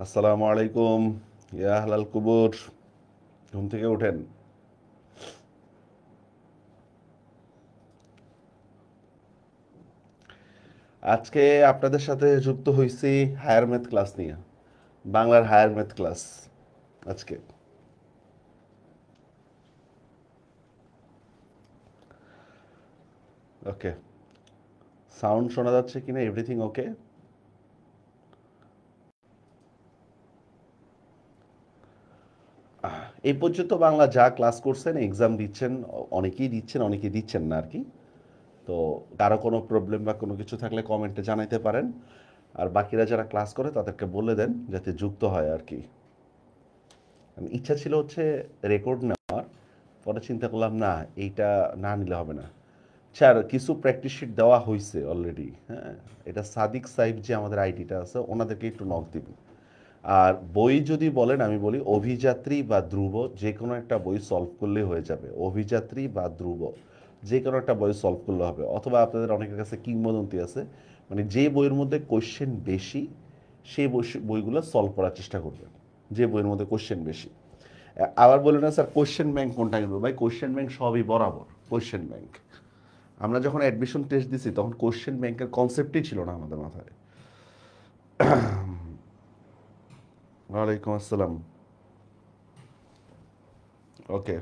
আসসালামু আলাইকুম। ইয়া আহলাল কুবুর, ঘুম থেকে ওঠেন। আজকে আপনাদের সাথে যুক্ত হয়েছি হায়ার ম্যাথ ক্লাস নিয়ে, বাংলার হায়ার ম্যাথ ক্লাস আজকে। ওকে, সাউন্ড শোনা যাচ্ছে কিনা? Everything okay? এই পর্যন্ত বাংলা যা ক্লাস করছেন, এক্সাম দিচ্ছেন, অনেকেই দিচ্ছেন না আর কি। তো কারো কোনো প্রবলেম বা কোনো কিছু থাকলে কমেন্টে জানাইতে পারেন। আর বাকিরা যারা ক্লাস করে তাদেরকে বলে দেন যাতে যুক্ত হয় আর কি। ইচ্ছা ছিল হচ্ছে রেকর্ড নেওয়ার, পরে চিন্তা করলাম না, এইটা না নিলে হবে না। স্যার, কিছু প্র্যাকটিস শিট দেওয়া হয়েছে অলরেডি। হ্যাঁ, এটা সাদিক সাইফ যে আমাদের আইডিটা আছে, ওনাদেরকে একটু নক দিবেন। আর বই যদি বলেন, আমি বলি অভিযাত্রী বা ধ্রুব, যে কোনো একটা বই সলভ করলে হয়ে যাবে। অভিযাত্রী বা ধ্রুব, যে কোনো একটা বই সলভ করলে হবে। অথবা আপনাদের অনেকের কাছে কিংবদন্তি আছে, মানে যে বইয়ের মধ্যে কোশ্চেন বেশি সেই বইগুলো সলভ করার চেষ্টা করবেন, যে বইয়ের মধ্যে কোশ্চেন বেশি। আবার বলে না স্যার কোশ্চেন ব্যাংক কোনটা কিনবো? ভাই, কোশ্চেন ব্যাংক সবই বরাবর। কোশ্চেন ব্যাংক, আমরা যখন অ্যাডমিশন টেস্ট দিছি তখন কোশ্চেন ব্যাংকের কনসেপ্টই ছিল না আমাদের মাথায়। ওয়ালাইকুম আসসালাম। Okay,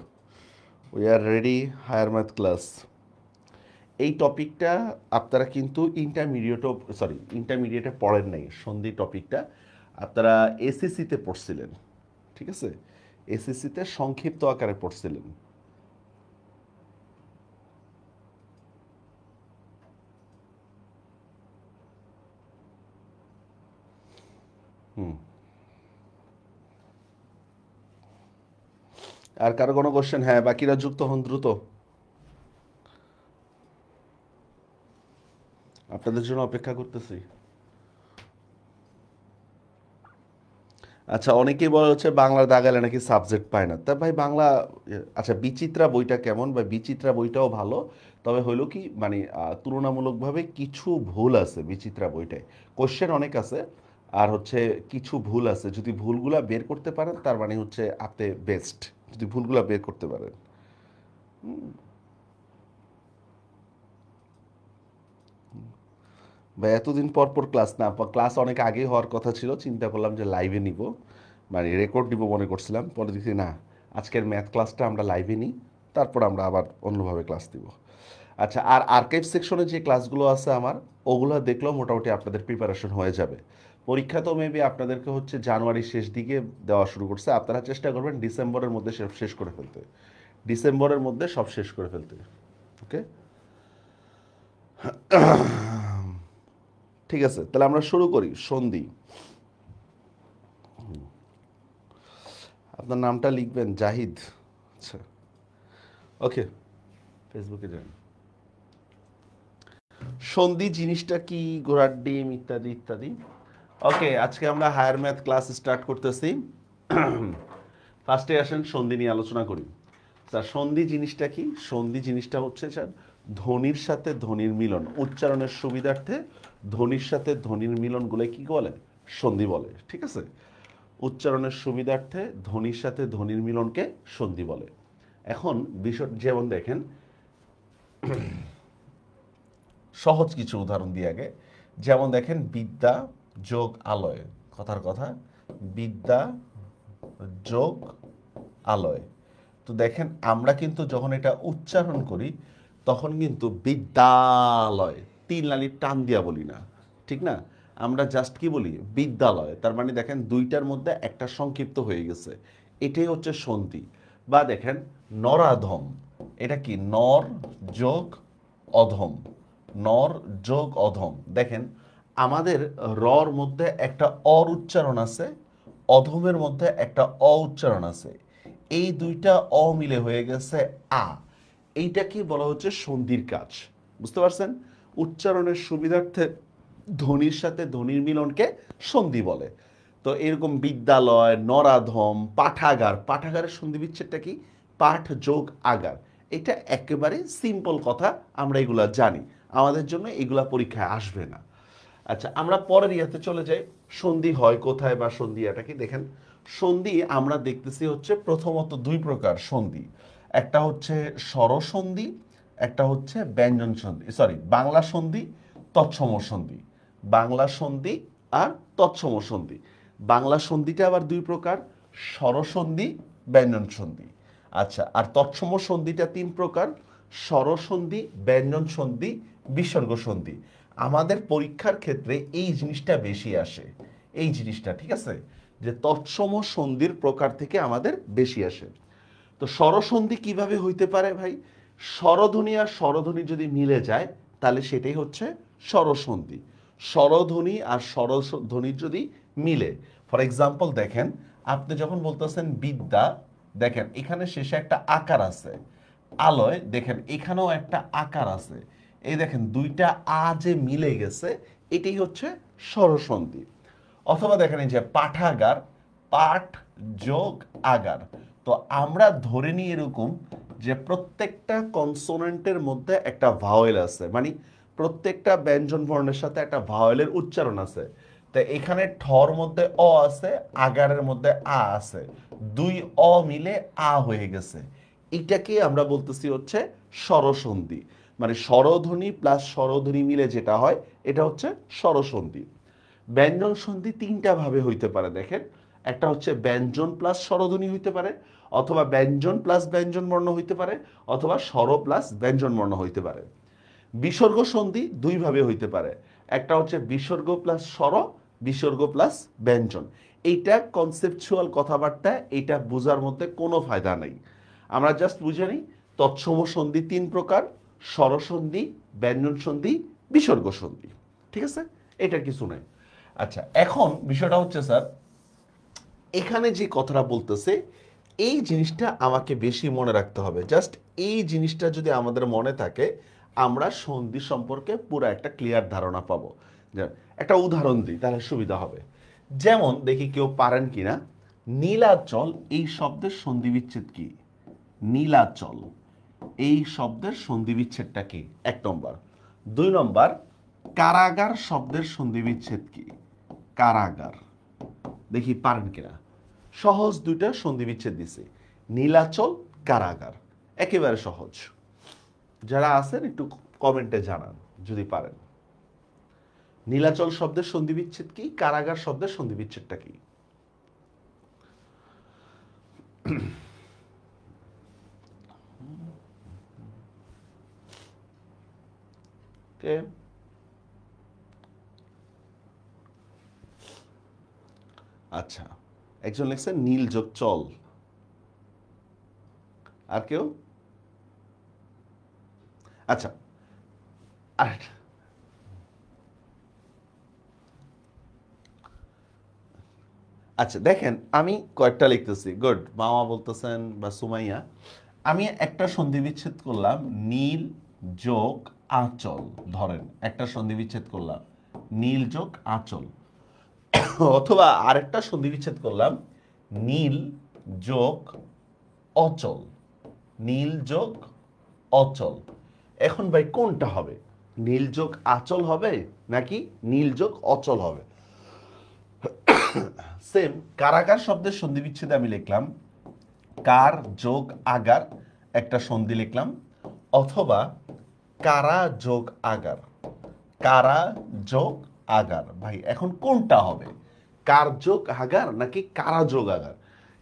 we are ready. Higher math class, এই টপিকটা আপনারা কিন্তু ইন্টারমিডিয়েটে পড়েন নাই। সন্ধি টপিকটা আপনারা এসএসসিতে পড়ছিলেন, ঠিক আছে? এসএসসিতে সংক্ষিপ্ত আকারে পড়ছিলেন। হুম। আর কারো কোনো কোশ্চেন? হ্যাঁ, বাকিরা যুক্ত হন দ্রুত, আপনাদের জন্য অপেক্ষা করতেছি। আচ্ছা, অনেকেই বলে হচ্ছে বাংলার দাগালে নাকি সাবজেক্ট পায় না। তা ভাই বাংলা, আচ্ছা বিচিত্রা বইটা কেমন? বা বিচিত্রা বইটাও ভালো, তবে হইলো কি মানে তুলনামূলকভাবে কিছু ভুল আছে বিচিত্রা বইটায়। কোশ্চেন অনেক আছে, আর হচ্ছে কিছু ভুল আছে। যদি ভুলগুলা বের করতে পারেন তার মানে হচ্ছে আপনি বেস্ট, যদি ভুলগুলা বের করতে পারেন। বা এতদিন পর পর ক্লাস না, ক্লাস অনেক আগেই হওয়ার কথা ছিল, চিন্তা করলাম যে লাইভে নিব, মানে রেকর্ড নিব মনে করছিলাম, পরে দেখি না, আজকের ম্যাথ ক্লাসটা আমরা লাইভে নিই, তারপর আমরা আবার অন্যভাবে ক্লাস দিব। আচ্ছা, আর আর্কাইভ সেকশনে যে ক্লাসগুলো আছে আমার, ওগুলো দেখলেও মোটামুটি আপনাদের প্রিপারেশন হয়ে যাবে। পরীক্ষা তো মেবি আপনাদেরকে হচ্ছে জানুয়ারির শেষ দিকে দেওয়া শুরু করছে, আপনারা চেষ্টা করবেন ডিসেম্বরের মধ্যে সব শেষ করে ফেলতে। ডিসেম্বরের মধ্যে সব শেষ করে ফেলতে। ওকে, ঠিক আছে, তাহলে আমরা শুরু করি। সন্ধি, আপনার নামটা লিখবেন জাহিদ। আচ্ছা, ওকে, ফেসবুকে যান। সন্ধি জিনিসটা কি, ঘোড়ার ডিম, ইত্যাদি ইত্যাদি। ওকে, আজকে আমরা হায়ার ম্যাথ ক্লাস স্টার্ট করতেছি। ফার্স্টে আসেন সন্ধি নিয়ে আলোচনা করি। স্যার, সন্ধি জিনিসটা কি? সন্ধি জিনিসটা হচ্ছে স্যার ধ্বনির সাথে ধ্বনির মিলন, উচ্চারণের সুবিধার্থে ধ্বনির সাথে ধ্বনির মিলনগুলো কি বলে? সন্ধি বলে, ঠিক আছে? উচ্চারণের সুবিধার্থে ধ্বনির সাথে ধ্বনির মিলনকে সন্ধি বলে। এখন বিষয় যেমন দেখেন, সহজ কিছু উদাহরণ দিয়ে আগে। যেমন দেখেন, বিদ্যা যোগ আলয়, কথার কথা, বিদ্যা যোগ আলয়। তো দেখেন, আমরা কিন্তু যখন এটা উচ্চারণ করি তখন কিন্তু বিদ্যালয় তিন লাইনের টান দিয়া বলি না, ঠিক না? আমরা জাস্ট কি বলি? বিদ্যালয়। তার মানে দেখেন দুইটার মধ্যে একটা সংক্ষিপ্ত হয়ে গেছে, এটাই হচ্ছে সন্ধি। বা দেখেন নরাধম, এটা কি? নর যোগ অধম, নর যোগ অধম। দেখেন আমাদের রর মধ্যে একটা অর উচ্চারণ আছে, অধমের মধ্যে একটা অ উচ্চারণ আছে, এই দুইটা অ মিলে হয়ে গেছে আ। এইটা কি বলা হচ্ছে? সন্ধির কাজ। বুঝতে পারছেন? উচ্চারণের সুবিধার্থে ধ্বনির সাথে ধ্বনির মিলনকে সন্ধি বলে। তো এরকম বিদ্যালয়, নরাধম, পাঠাগার, পাঠাগারের সন্ধি বিচ্ছেদটা কি? পাঠ যোগ আগার। এটা একেবারে সিম্পল কথা, আমরা এগুলা জানি, আমাদের জন্য এগুলা পরীক্ষায় আসবে না। আচ্ছা, আমরা পরের ইয়াতে চলে যাই। সন্ধি হয় কোথায় বা সন্ধি এটা কি দেখেন। সন্ধি আমরা দেখতেছি হচ্ছে প্রথমত দুই প্রকার সন্ধি। একটা হচ্ছে স্বরসন্ধি, একটা হচ্ছে ব্যঞ্জন সন্ধি, সরি বাংলা সন্ধি, তৎসম সন্ধি। বাংলা সন্ধি আর তৎসম সন্ধি। বাংলা সন্ধিটা আবার দুই প্রকার, স্বরসন্ধি, ব্যঞ্জন সন্ধি। আচ্ছা, আর তৎসম সন্ধিটা তিন প্রকার, স্বরসন্ধি, ব্যঞ্জন সন্ধি, বিসর্গ সন্ধি। আমাদের পরীক্ষার ক্ষেত্রে এই জিনিসটা বেশি আসে, এই জিনিসটা, ঠিক আছে, যে তৎসম সন্ধির প্রকার থেকে আমাদের বেশি আসে। তো স্বরসন্ধি কিভাবে হইতে পারে ভাই? স্বরধ্বনি আর স্বরধ্বনি যদি মিলে যায় তাহলে সেটাই হচ্ছে স্বরসন্ধি। স্বরধ্বনি আর স্বরধ্বনি যদি মিলে, ফর এক্সাম্পল দেখেন, আপনি যখন বলতেছেন বিদ্যা, দেখেন এখানে শেষে একটা আকার আছে। আলয়, দেখেন এখানেও একটা আকার আছে। এই দেখেন দুইটা আ যে মিলে গেছে, এটাই হচ্ছে স্বরসন্ধি। অথবা দেখেন এই যে পাঠাগার, পাঠ যোগ আগার। তো আমরা ধরে নিই এরকম যে প্রত্যেকটা কনসোনেন্টের মধ্যে একটা ভাওয়েল আছে, মানে প্রত্যেকটা ব্যঞ্জন বর্ণের সাথে একটা ভাওয়েলের উচ্চারণ আছে। তো এখানে ঠর মধ্যে অ আছে, আগারের মধ্যে আ আছে, দুই অ মিলে আ হয়ে গেছে। এটাকে আমরা বলতেছি হচ্ছে স্বরসন্ধি, মানে স্বরধ্বনি প্লাস স্বরধ্বনি মিলে যেটা হয় এটা হচ্ছে স্বরসন্ধি। ব্যঞ্জন সন্ধি তিনটা ভাবে হইতে পারে দেখেন। একটা হচ্ছে ব্যঞ্জন প্লাস স্বরধ্বনি হইতে পারে, অথবা ব্যঞ্জন প্লাস ব্যঞ্জন বর্ণ হইতে পারে, অথবা স্বর প্লাস ব্যঞ্জন বর্ণ হইতে পারে। বিসর্গ সন্ধি দুই ভাবে হইতে পারে। একটা হচ্ছে বিসর্গ প্লাস স্বর, বিসর্গ প্লাস ব্যঞ্জন। এইটা কনসেপচুয়াল কথাবার্তা, এইটা বোঝার মধ্যে কোনো ফায়দা নেই। আমরা জাস্ট বুঝে নিই তৎসম সন্ধি তিন প্রকার, স্বরসন্ধি, ব্যঞ্জন সন্ধি, বিসর্গ সন্ধি। ঠিক আছে, এটার কিছু নাই। আচ্ছা, এখন বিষয়টা হচ্ছে স্যার, এখানে যে কথাটা বলতেছে এই জিনিসটা আমাকে বেশি মনে রাখতে হবে। জাস্ট এই জিনিসটা যদি আমাদের মনে থাকে, আমরা সন্ধি সম্পর্কে পুরো একটা ক্লিয়ার ধারণা পাবো। একটা উদাহরণ দিই তাহলে সুবিধা হবে। যেমন দেখি কেউ পারেন কিনা। নীলাচল এই শব্দের সন্ধি বিচ্ছেদ কি? নীলাচল এই শব্দের সন্ধি বিচ্ছেদটা কি? এক নম্বর। দুই নম্বর, কারাগার শব্দের সন্ধি বিচ্ছেদ কি? কারাগার। দেখি পারেন কিনা। সহজ দুইটা সন্ধি বিচ্ছেদ দিছে, নীলাচল, কারাগার, একেবারে সহজ। যারা আছেন একটু কমেন্টে জানান যদি পারেন। নীলাচল শব্দের সন্ধি বিচ্ছেদ কি? কারাগার শব্দের সন্ধি বিচ্ছেদটা কি? আচ্ছা, একজন লিখছেন নীল যোগ চল। আর কেউ? আচ্ছা, আচ্ছা দেখেন আমি কয়েকটা লিখতেছি। গুড, মামা বলতেছেন বা সুমাইয়া। আমি একটা সন্ধি বিচ্ছেদ করলাম নীল যোগ আঁচল, ধরেন একটা সন্ধি বিচ্ছেদ করলাম নীল যোগ আঁচল। অথবা আরেকটা সন্ধি বিচ্ছেদ করলাম নীল যোগ অচল, নীল যোগ অচল। এখন ভাই কোনটা হবে? নীল যোগ আচল হবে নাকি নীল যোগ অচল হবে? সেম কারাগার শব্দের সন্ধি বিচ্ছেদে আমি লিখলাম কার যোগ আগার, একটা সন্ধি লিখলাম, অথবা কারা যোগ আগার, কারা যোগ আগার। ভাই এখন কোনটা হবে? কার যোগ আগার নাকি কারা যোগ আগার?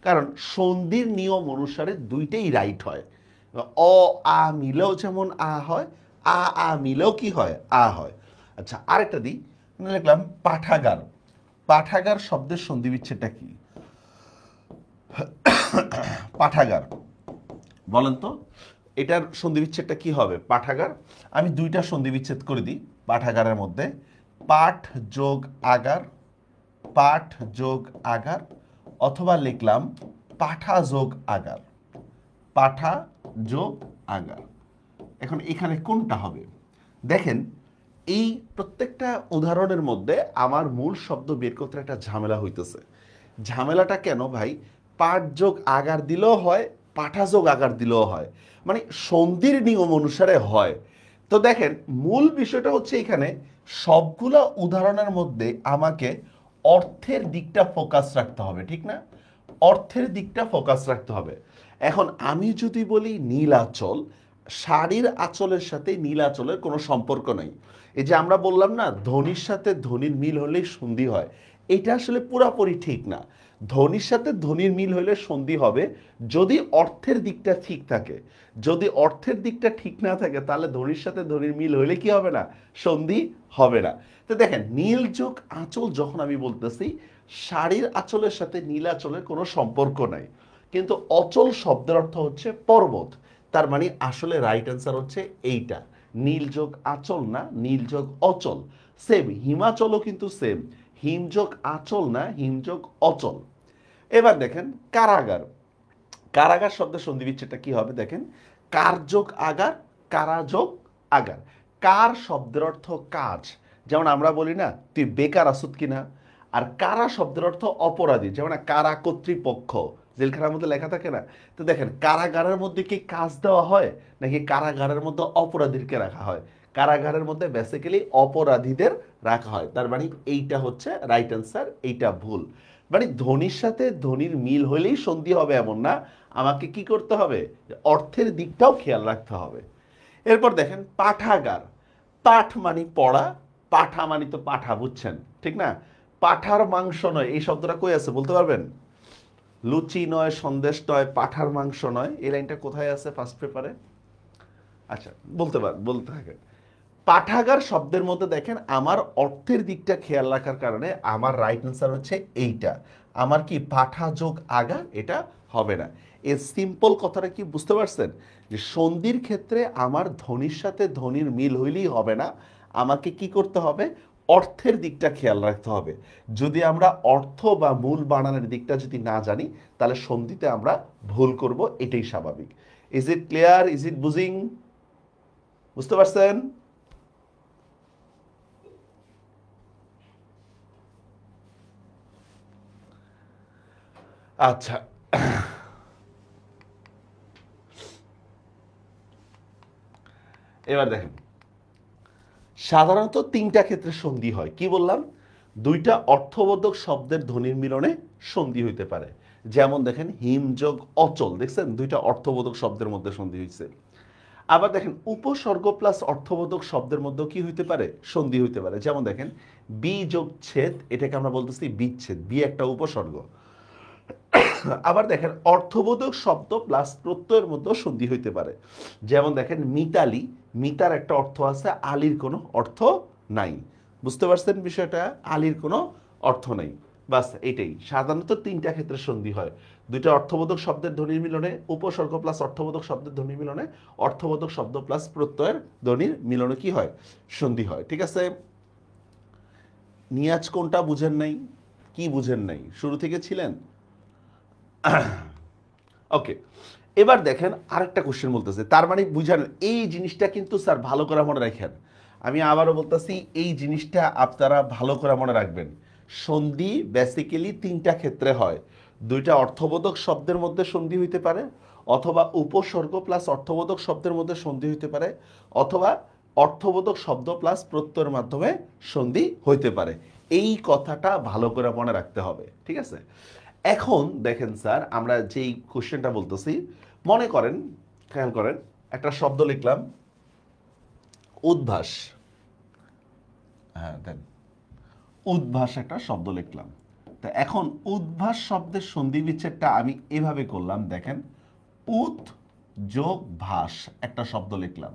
কারণ সন্ধির নিয়ম অনুসারে দুইটাই রাইট হয়। অ আ মিলেও যেমন আ হয়, আ মিলেও কি হয়? আ হয়। আচ্ছা, আরেকটা দিই, লিখলাম পাঠাগার। পাঠাগার শব্দের সন্ধি বিচ্ছেদটা কি? পাঠাগার, বলেন তো এটার সন্ধি বিচ্ছেদটা কি হবে? পাঠাগার। আমি দুইটা সন্ধি বিচ্ছেদ করে দিই পাঠাগারের মধ্যে, পাঠ যোগ আগার, পাঠ যোগ আগার, অথবা লিখলাম পাঠা যোগ আগার, পাঠা যোগ আগার। এখন এখানে কোনটা হবে? দেখেন এই প্রত্যেকটা উদাহরণের মধ্যে আমার মূল শব্দ বের করতে একটা ঝামেলা হইতেছে। ঝামেলাটা কেন ভাই? পাঠ যোগ আগার দিলেও হয়, পাঠা যোগ আগার দিলেও হয়, মানে সন্ধির নিয়ম অনুসারে হয়। তো দেখেন মূল বিষয়টা হচ্ছে এখানে সবগুলা উদাহরণের মধ্যে আমাকে অর্থের দিকটা ফোকাস রাখতে হবে, ঠিক না? অর্থের দিকটা ফোকাস রাখতে হবে। এখন আমি যদি বলি নীল আঁচল, শাড়ির আঁচলের সাথে নীল আঁচলের কোনো সম্পর্ক নাই। এই যে আমরা বললাম না ধনির সাথে ধনির মিল হলেই সন্ধি হয়, এটা আসলে পুরাপুরি ঠিক না। ধনির সাথে ধনির মিল হলে সন্ধি হবে যদি অর্থের দিকটা ঠিক থাকে। যদি অর্থের দিকটা ঠিক না থাকে তাহলে ধনির সাথে ধনির মিল হলে কি হবে না? সন্ধি হবে না। তো দেখেন নীল যোগ আঁচল যখন আমি বলতেছি, শাড়ির আঁচলের সাথে নীল আঁচলের কোনো সম্পর্ক নাই, কিন্তু অচল শব্দের অর্থ হচ্ছে পর্বত। তার মানে আসলে রাইট অ্যান্সার হচ্ছে এইটা, নীল যোগ আঁচল না, নীল যোগ অচল। সেম হিমাচলও কিন্তু সেম, হিম যোগ আঁচল না, হিম যোগ অচল। এবার দেখেন কারাগার। কারাগার শব্দের সন্ধি বিচ্ছেদটা কি হবে দেখেন, কার যোগ আগার, কারা যোগ আগার। কার শব্দের অর্থ কাজ, যেমন আমরা বলি না তুই বেকার আসুত কিনা। আর কারা শব্দের অর্থ অপরাধী, যেমন কারা কর্তৃপক্ষ, জেলখানার মধ্যে লেখা থাকে না। তো দেখেন কারাগারের মধ্যে কি কাজ দেওয়া হয় নাকি কারাগারের মধ্যে অপরাধীকে রাখা হয়? কারাগারের মধ্যে বেসিক্যালি অপরাধীদের রাখা হয়। তার মানে এইটা হচ্ছে রাইট অ্যান্সার, এইটা ভুল। মানে ধনির সাথে ধনির মিল হলেই সন্ধি হবে এমন না, আমাকে কি করতে হবে? অর্থের দিকটাও খেয়াল রাখতে হবে। এরপর দেখেন পাঠাগার। পাঠ মানে পড়া, পাঠা মানে তো পাঠা, বুঝছেন ঠিক না? পাঠার মাংস নয়, এই শব্দটা কই আছে বলতে পারবেন? লুচি নয়, সন্দেশ নয়, পাঠার মাংস নয়, এই লাইনটা কোথায় আছে ফার্স্ট পেপারে? আচ্ছা বলতে থাকেন। পাঠাগার শব্দের মধ্যে দেখেন আমার অর্থের দিকটা খেয়াল রাখার কারণে আমার রাইট অ্যান্সার হচ্ছে এইটা। আমার কি পাঠা যোগ আগার, এটা হবে না। এই সিম্পল কথাটা কি বুঝতে পারছেন? যে সন্ধির ক্ষেত্রে আমার ধ্বনির সাথে ধ্বনির মিল হইলেই হবে না, আমাকে কি করতে হবে? অর্থের দিকটা খেয়াল রাখতে হবে। যদি আমরা অর্থ বা মূল বানানের দিকটা যদি না জানি তাহলে সন্ধিতে আমরা ভুল করব, এটাই স্বাভাবিক। Is it clear? Is it বুঝিং? বুঝতে পারছেন? আচ্ছা, এবার দেখেন সাধারণত তিনটা ক্ষেত্রে সন্ধি হয়। কি বললাম? দুইটা অর্থবোধক শব্দের ধ্বনির মিলনে সন্ধি হইতে পারে। যেমন দেখেন হিম যোগ অচল, দেখছেন দুইটা অর্থবোধক শব্দের মধ্যে সন্ধি হইছে। আবার দেখেন উপসর্গ প্লাস অর্থবোধক শব্দের মধ্যেও কি হইতে পারে? সন্ধি হইতে পারে। যেমন দেখেন বি যোগ ছেদ, এটাকে আমরা বলতেছি বিচ্ছেদ, বি একটা উপসর্গ। আবার দেখেন অর্থবোধক শব্দ প্লাস প্রত্যয়ের মধ্যে সন্ধি হইতে পারে। যেমন দেখেন মিতালি, মিতার একটা অর্থ আছে, আলীর কোনো অর্থ নাই। বুঝতে পারছেন বিষয়টা? আলীর কোনো অর্থ নাই। বাস এটাই, সাধারণত তিনটা ক্ষেত্রে সন্ধি হয়। দুইটা অর্থবোধক শব্দের ধ্বনির মিলনে, উপসর্গ প্লাস অর্থবোধক শব্দের ধ্বনির মিলনে, অর্থবোধক শব্দ প্লাস প্রত্যয়ের ধ্বনির মিলনে কি হয়? সন্ধি হয়। ঠিক আছে? নিয়াজ কোনটা বুঝেন নাই? কি বুঝেন নাই? শুরু থেকে ছিলেন? ওকে, এবার দেখেন আরেকটা কোশ্চেন বলতেছে, তার মানে বুঝেন এই জিনিসটা কিন্তু স্যার ভালো করে মনে রাখেন। আমি আবারও বলতেছি এই জিনিসটা আপনারা ভালো করে মনে রাখবেন। সন্ধি বেসিক্যালি তিনটা ক্ষেত্রে হয়। দুইটা অর্থবোধক শব্দের মধ্যে সন্ধি হইতে পারে, অথবা উপসর্গ প্লাস অর্থবোধক শব্দের মধ্যে সন্ধি হইতে পারে, অথবা অর্থবোধক শব্দ প্লাস প্রত্যয়ের মাধ্যমে সন্ধি হইতে পারে। এই কথাটা ভালো করে মনে রাখতে হবে, ঠিক আছে? এখন দেখেন স্যার আমরা যেই কোশ্চেনটা বলতেছি, মনে করেন, খেয়াল করেন, একটা শব্দ লিখলাম উদ্ভাস। হ্যাঁ দেন, উদ্ভাস একটা শব্দ লিখলাম। তো এখন উদ্ভাস শব্দের সন্ধি বিচ্ছেদটা আমি এভাবে করলাম, দেখেন উদ যোগ ভাস একটা শব্দ লিখলাম,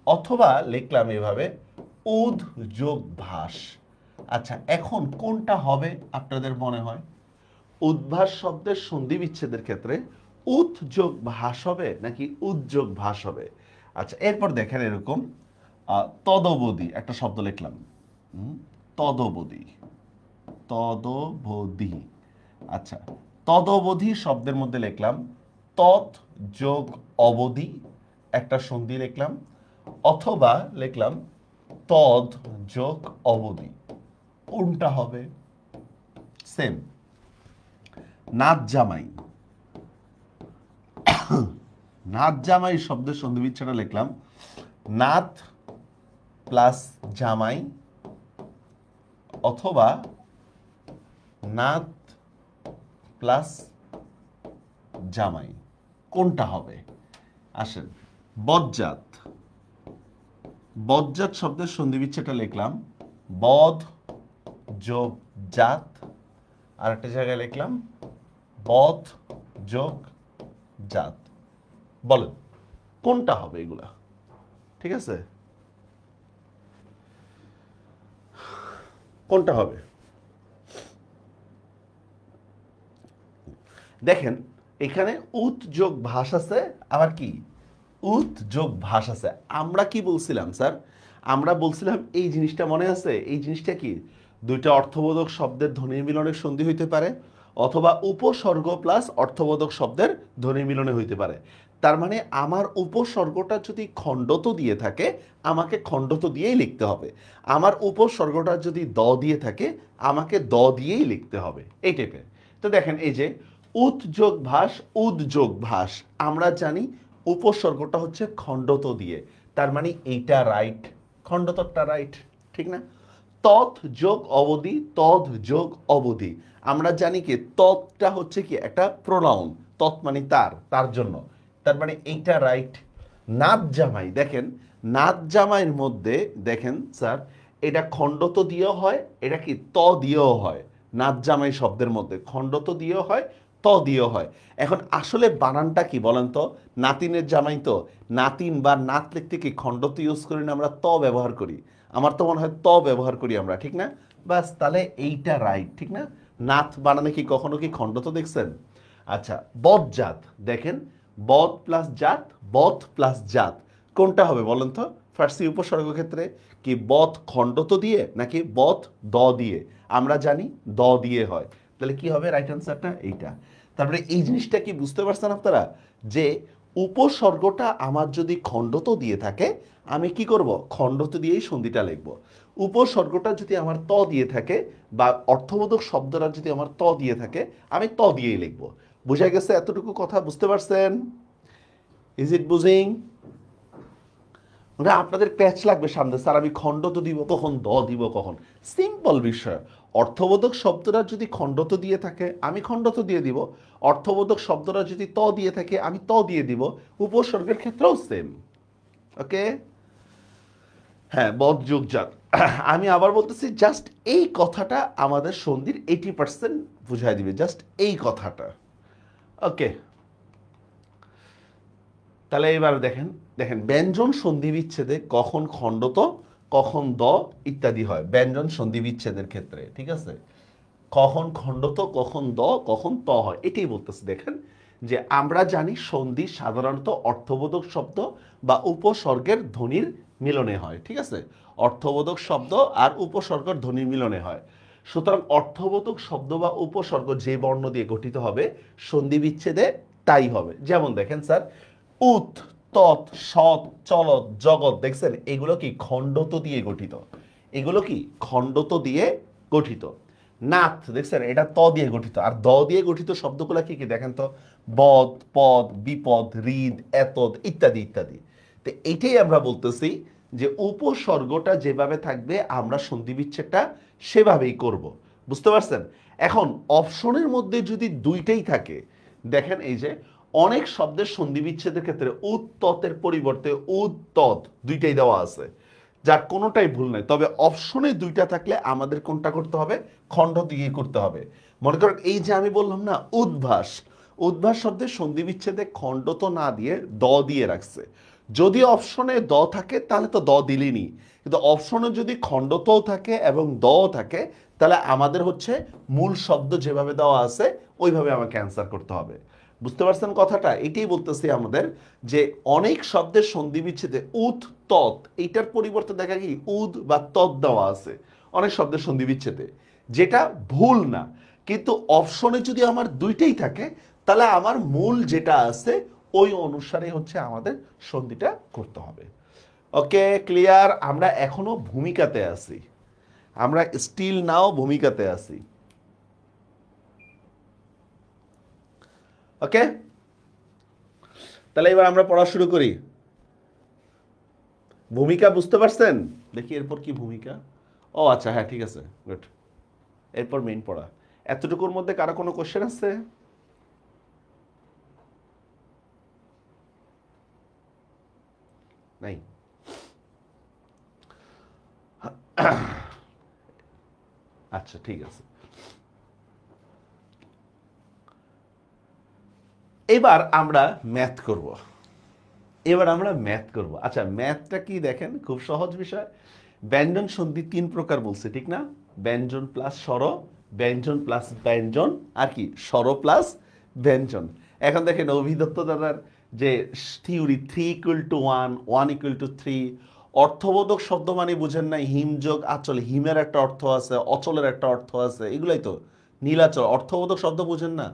অথবা লিখলাম এভাবে উদ যোগ ভাস। আচ্ছা এখন কোনটা হবে আপনাদের মনে হয়? উদ্ভাস শব্দের সন্ধি বিচ্ছেদের ক্ষেত্রে উৎ যোগ ভাস হবে নাকি উদ্যোগ ভাস হবে? আচ্ছা এরপর দেখেন এরকম তদবধি একটা শব্দ লিখলাম, তদবধি, তদবধি। আচ্ছা তদবধি শব্দের মধ্যে লিখলাম তৎ যোগ অবধি একটা সন্ধি লিখলাম, অথবা লিখলাম তদ যোগ অবধি। কোনটা হবে? সেম। নাচ জামাই, নাচ জামাই শব্দের সন্ধি বিচ্ছেদটা লিখলাম নাথ প্লাস জামাই অথবা নাত প্লাস জামাই, কোনটা হবে? আসেন, বজ্জাত, বজ্জাত শব্দের সন্ধি বিচ্ছেদটা লিখলাম বদ যোগ জাত, আর একটা জায়গায় লিখলাম বদ যোগ জাত। বলেন কোনটা হবে এগুলা? ঠিক আছে, কোনটা হবে? দেখেন এখানে উত যোগ ভাস আছে, আবার কি উত যোগ ভাস আছে। আমরা কি বলছিলাম স্যার? আমরা বলছিলাম এই জিনিসটা মনে আছে, এই জিনিসটা কি দুইটা অর্থবোধক শব্দের ধ্বনির মিলনের সন্ধি হইতে পারে, অথবা উপসর্গ প্লাস অর্থবোধক শব্দের ধ্বনির মিলনে হইতে পারে। তার মানে আমার উপসর্গটা যদি খণ্ডত দিয়ে থাকে, আমাকে খণ্ডত দিয়েই লিখতে হবে। আমার উপসর্গটা যদি দ দিয়ে থাকে, আমাকে দ দিয়েই লিখতে হবে, এই টাইপের। তো দেখেন এই যে উত যোগ ভাস, উদ যোগ ভাস, আমরা জানি উপসর্গটা হচ্ছে খণ্ডত দিয়ে, তার মানে এইটা রাইট, খণ্ডতটা রাইট, ঠিক না? তৎ যোগ অবধি, তৎ যোগ অবধি, আমরা জানি কি তৎটা হচ্ছে কি একটা প্রোনাউন, তৎ মানে তার, তার জন্য, তার মানে এইটা রাইট। নাত জামাই, দেখেন নাত জামাইয়ের মধ্যে দেখেন স্যার, এটা খণ্ডত দিয়েও হয়, এটা কি ত দিয়েও হয়। নাত জামাই শব্দের মধ্যে খণ্ডত দিয়েও হয়, ত দিয়েও হয়। এখন আসলে বানানটা কি বলেন তো? নাতিনের জামাই তো, নাতিন বা নাত লিখতে কি খণ্ডত ইউজ করি না, আমরা ত ব্যবহার করি। আমার তো মনে হয় ত ব্যবহার করি আমরা, ঠিক না? বাস, তাহলে এইটা রাইট, ঠিক না? নাথ বানানে কি কখনো কি খণ্ডত দেখছেন? আচ্ছা, বদজাত, দেখেন বদ প্লাস জাত, বদ প্লাস জাত, কোনটা হবে বলেন তো? ফার্সি উপসর্গ ক্ষেত্রে কি বদ খণ্ডত দিয়ে নাকি বদ দ দিয়ে? আমরা জানি দ দিয়ে হয়, তাহলে কি হবে রাইট আনসারটা এইটা। তারপরে এই জিনিসটা কি বুঝতে পারছেন আপনারা, যে উপসর্গটা আমার যদি খণ্ডত দিয়ে থাকে, আমি কি করব? খণ্ডত দিয়েই সন্ধিটা লিখব। উপসর্গটা যদি আমার ত দিয়ে থাকে, বা অর্থবোধক শব্দটা যদি আমার ত দিয়ে থাকে, আমি ত দিয়েই লিখব। বুঝা গেছে? এতটুকু কথা বুঝতে পারছেন? ইজ ইট বুঝিং? আপনাদের প্যাচ লাগবে সামনে, স্যার আমি খণ্ডত দিব কখন, দ দিব কখন? সিম্পল বিষয়, অর্থবোধক শব্দটা যদি খণ্ডত দিয়ে থাকে, আমি খণ্ডত দিয়ে দিব। অর্থবোধক শব্দটা যদি ত দিয়ে থাকে, আমি ত দিয়ে দিব। উপসর্গের ক্ষেত্রেও সেম। ওকে, হ্যাঁ, বদ যোগ জাত। আমি আবার বলতেছি, জাস্ট এই কথাটা আমাদের সন্ধির 80% বুঝাই দিবে, জাস্ট এই কথাটা। ওকে, তাহলে এবার দেখেন, দেখেন ব্যঞ্জন সন্ধি বিচ্ছেদে কখন খণ্ডত, কখন দ ইত্যাদি হয় ব্যঞ্জন সন্ধি বিচ্ছেদের ক্ষেত্রে, ঠিক আছে? কখন খণ্ডত, কখন দ, কখন ত হয়, এটাই বলতেছে। দেখেন যে আমরা জানি সন্ধি সাধারণত অর্থবোধক শব্দ বা উপসর্গের ধ্বনির মিলনে হয়, ঠিক আছে? অর্থবোধক শব্দ আর উপসর্গের ধ্বনির মিলনে হয়। সুতরাং অর্থবোধক শব্দ বা উপসর্গ যে বর্ণ দিয়ে গঠিত হবে, সন্ধি বিচ্ছেদে তাই হবে। যেমন দেখেন স্যার, উত, তৎ, সৎ, চলত, জগৎ, দেখছেন এগুলো কি খণ্ডত দিয়ে গঠিত, এগুলো কি খণ্ডত দিয়ে গঠিত। নাথ, দেখছেন এটা ত দিয়ে গঠিত, আর দ দিয়ে গঠিত শব্দগুলো কি কি দেখেন তো? বদ, পদ, বিপদ, হৃদ, এতদ ইত্যাদি ইত্যাদি। তো এইটাই আমরা বলতেছি যে উপসর্গটা যেভাবে থাকবে, আমরা সন্ধি বিচ্ছেদটা সেভাবেই করব। বুঝতে পারছেন? এখন অপশনের মধ্যে যদি দুইটাই থাকে, দেখেন এই যে অনেক শব্দের সন্ধি বিচ্ছেদের ক্ষেত্রে উত্ততের পরিবর্তে উত্তত দুইটাই দেওয়া আছে, যার কোনোটাই ভুল নাই। তবে অপশনে দুইটা থাকলে আমাদের কোনটা করতে হবে? খণ্ড দিয়ে করতে হবে। মনে করেন এই যে আমি বললাম না উদ্ভাস, উদ্ভাস শব্দের সন্ধি বিচ্ছেদে খণ্ড তো না দিয়ে দ দিয়ে রাখছে। যদি অপশনে দ থাকে তাহলে তো দ দিলিনি, কিন্তু অপশনে যদি খণ্ডতও থাকে এবং দও থাকে, তাহলে আমাদের হচ্ছে মূল শব্দ যেভাবে দেওয়া আছে ওইভাবে আমাকে অ্যান্সার করতে হবে। বুঝতে পারছেন কথাটা? এটাই বলতেছি আমাদের, যে অনেক শব্দের সন্ধি বিচ্ছেদে উদ তৎ, এইটার পরিবর্তে দেখা কি উদ বা তৎ দেওয়া আছে অনেক শব্দের সন্ধি বিচ্ছেদে, যেটা ভুল না। কিন্তু অপশনে যদি আমার দুইটাই থাকে, তাহলে আমার মূল যেটা আছে ওই অনুসারে হচ্ছে আমাদের সন্ধিটা করতে হবে। ওকে, ক্লিয়ার? আমরা এখনো ভূমিকাতে আছি, আমরা স্টিল নাও ভূমিকাতে আছি। ওকে, তাহলে এবার আমরা পড়া শুরু করি। ভূমিকা বুঝতে পারছেন? দেখি এরপর কি ভূমিকা। ও আচ্ছা, হ্যাঁ ঠিক আছে, গুড। এরপর মেইন পড়া। এতটুকুর মধ্যে কারো কোনো কোশ্চেন আছে? নাই? আচ্ছা ঠিক আছে। এবার আমরা ম্যাথ করব। আচ্ছা, ম্যাথটা কি দেখেন, খুব সহজ বিষয়। ব্যঞ্জন সন্ধি 3 প্রকার বলছে, ঠিক না? ব্যঞ্জন প্লাস স্বর, ব্যঞ্জন প্লাস ব্যঞ্জন, আর কি স্বর প্লাস ব্যঞ্জন। এখন দেখেন অভিদত্ত দাদার যে থিওরি 3 = 1, 1 = 3, অর্থবোধক শব্দ মানে বুঝেন নাই, হিমযোগ আচল, হিমের একটা অর্থ আছে, অচলের একটা অর্থ আছে, এগুলাই তো নীলাচল। অর্থবোধক শব্দ বুঝেন না?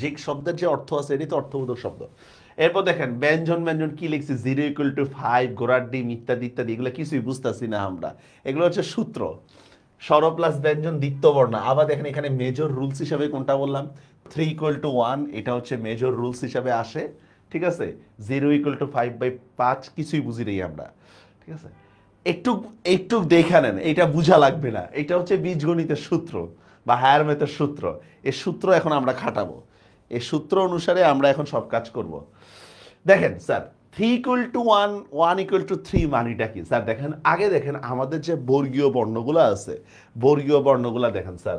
যে শব্দের যে অর্থ আছে এটাই তো অর্থবোধক শব্দ। এরপর দেখেন ব্যঞ্জন ব্যঞ্জন কি লিখছি, 0 = 5, ঘোড়ার ডিম ইত্যাদি ইত্যাদি, এগুলো কিছুই বুঝতেছি না আমরা। এগুলো হচ্ছে সূত্র। স্বর প্লাস ব্যঞ্জন দ্বিতীয় বর্ণ। আবার দেখেন এখানে মেজর রুলস হিসাবে কোনটা বললাম, 3 = 1, এটা হচ্ছে মেজর রুলস হিসাবে আসে, ঠিক আছে? 0 = 5/5 কিছুই বুঝি নেই আমরা, ঠিক আছে? একটু একটু দেখে নেন, এটা বুঝা লাগবে না, এটা হচ্ছে বীজগণিতের সূত্র বা হায়ার ম্যাথের সূত্র। এই সূত্র এখন আমরা খাটাবো, এই সূত্র অনুসারে আমরা এখন সব কাজ করব। দেখেন স্যার, 3 = 1, 1 = 3 মানেটা কি স্যার? দেখেন আগে দেখেন আমাদের যে বর্গীয় বর্ণগুলো আছে, বর্গীয় বর্ণগুলো দেখেন স্যার,